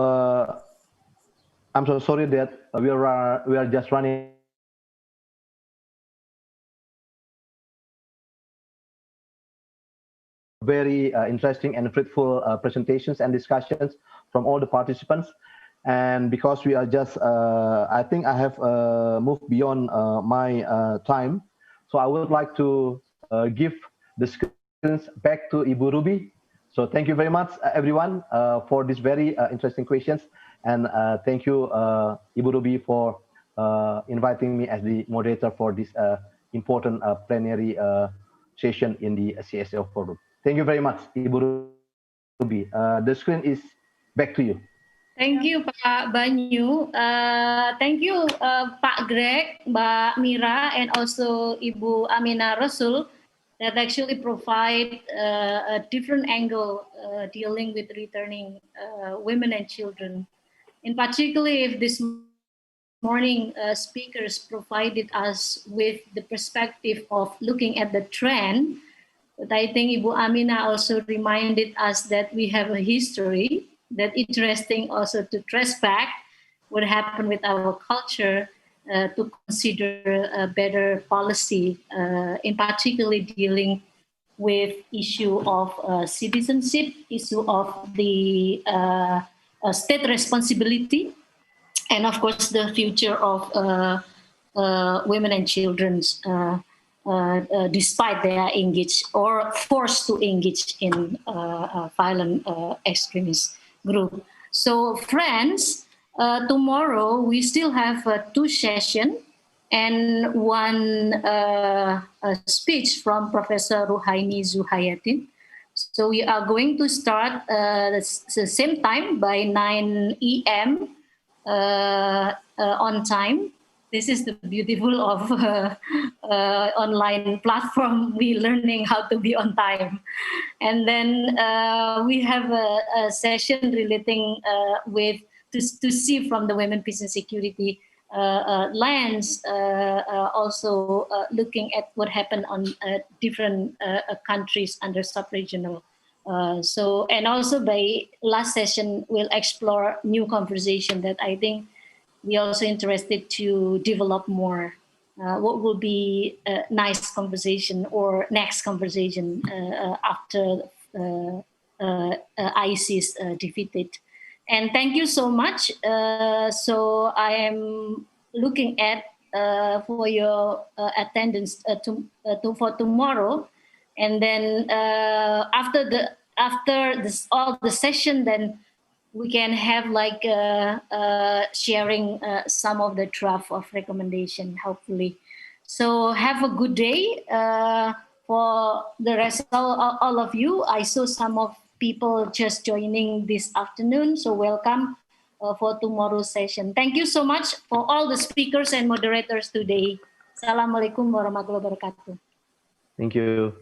I'm so sorry that we are just running very interesting and fruitful presentations and discussions from all the participants. And because we are just, I think I have moved beyond my time, so I would like to give the screens back to Ibu Ruby. So thank you very much, everyone, for these very interesting questions. And thank you, Ibu Ruby, for inviting me as the moderator for this important plenary session in the CSO Forum. Thank you very much, Ibu Ruby. The screen is back to you.
Thank you, Pak Banyu. Thank you, Pak Greg, Mbak Mira, and also Ibu Amina Rasul, that actually provide a different angle dealing with returning women and children. In particular, if this morning speakers provided us with the perspective of looking at the trend, but I think Ibu Amina also reminded us that we have a history that interesting also to trace back what happened with our culture to consider a better policy, in particularly dealing with issue of citizenship, issue of the state responsibility, and of course the future of women and children, despite they are engaged or forced to engage in violent extremist group. So friends, tomorrow we still have 2 sessions and one speech from Professor Ruhaini Zuhayatin. So we are going to start the same time by 9 a.m. On time. This is the beautiful of online platform. We learning how to be on time. And then we have a session relating with to see from the women, peace and security lens, also looking at what happened on different countries under sub-regional. So, and also by last session, we'll explore new conversation that I think we also interested to develop more. What will be a nice conversation or next conversation after ISIS defeated. And thank you so much. So I am looking at for your attendance for tomorrow, and then after this all the session, then we can have like sharing some of the draft of recommendation, hopefully. So have a good day for the rest of all of you. I saw some of people just joining this afternoon. So welcome for tomorrow's session. Thank you so much for all the speakers and moderators today. Assalamualaikum warahmatullahi wabarakatuh.
Thank you.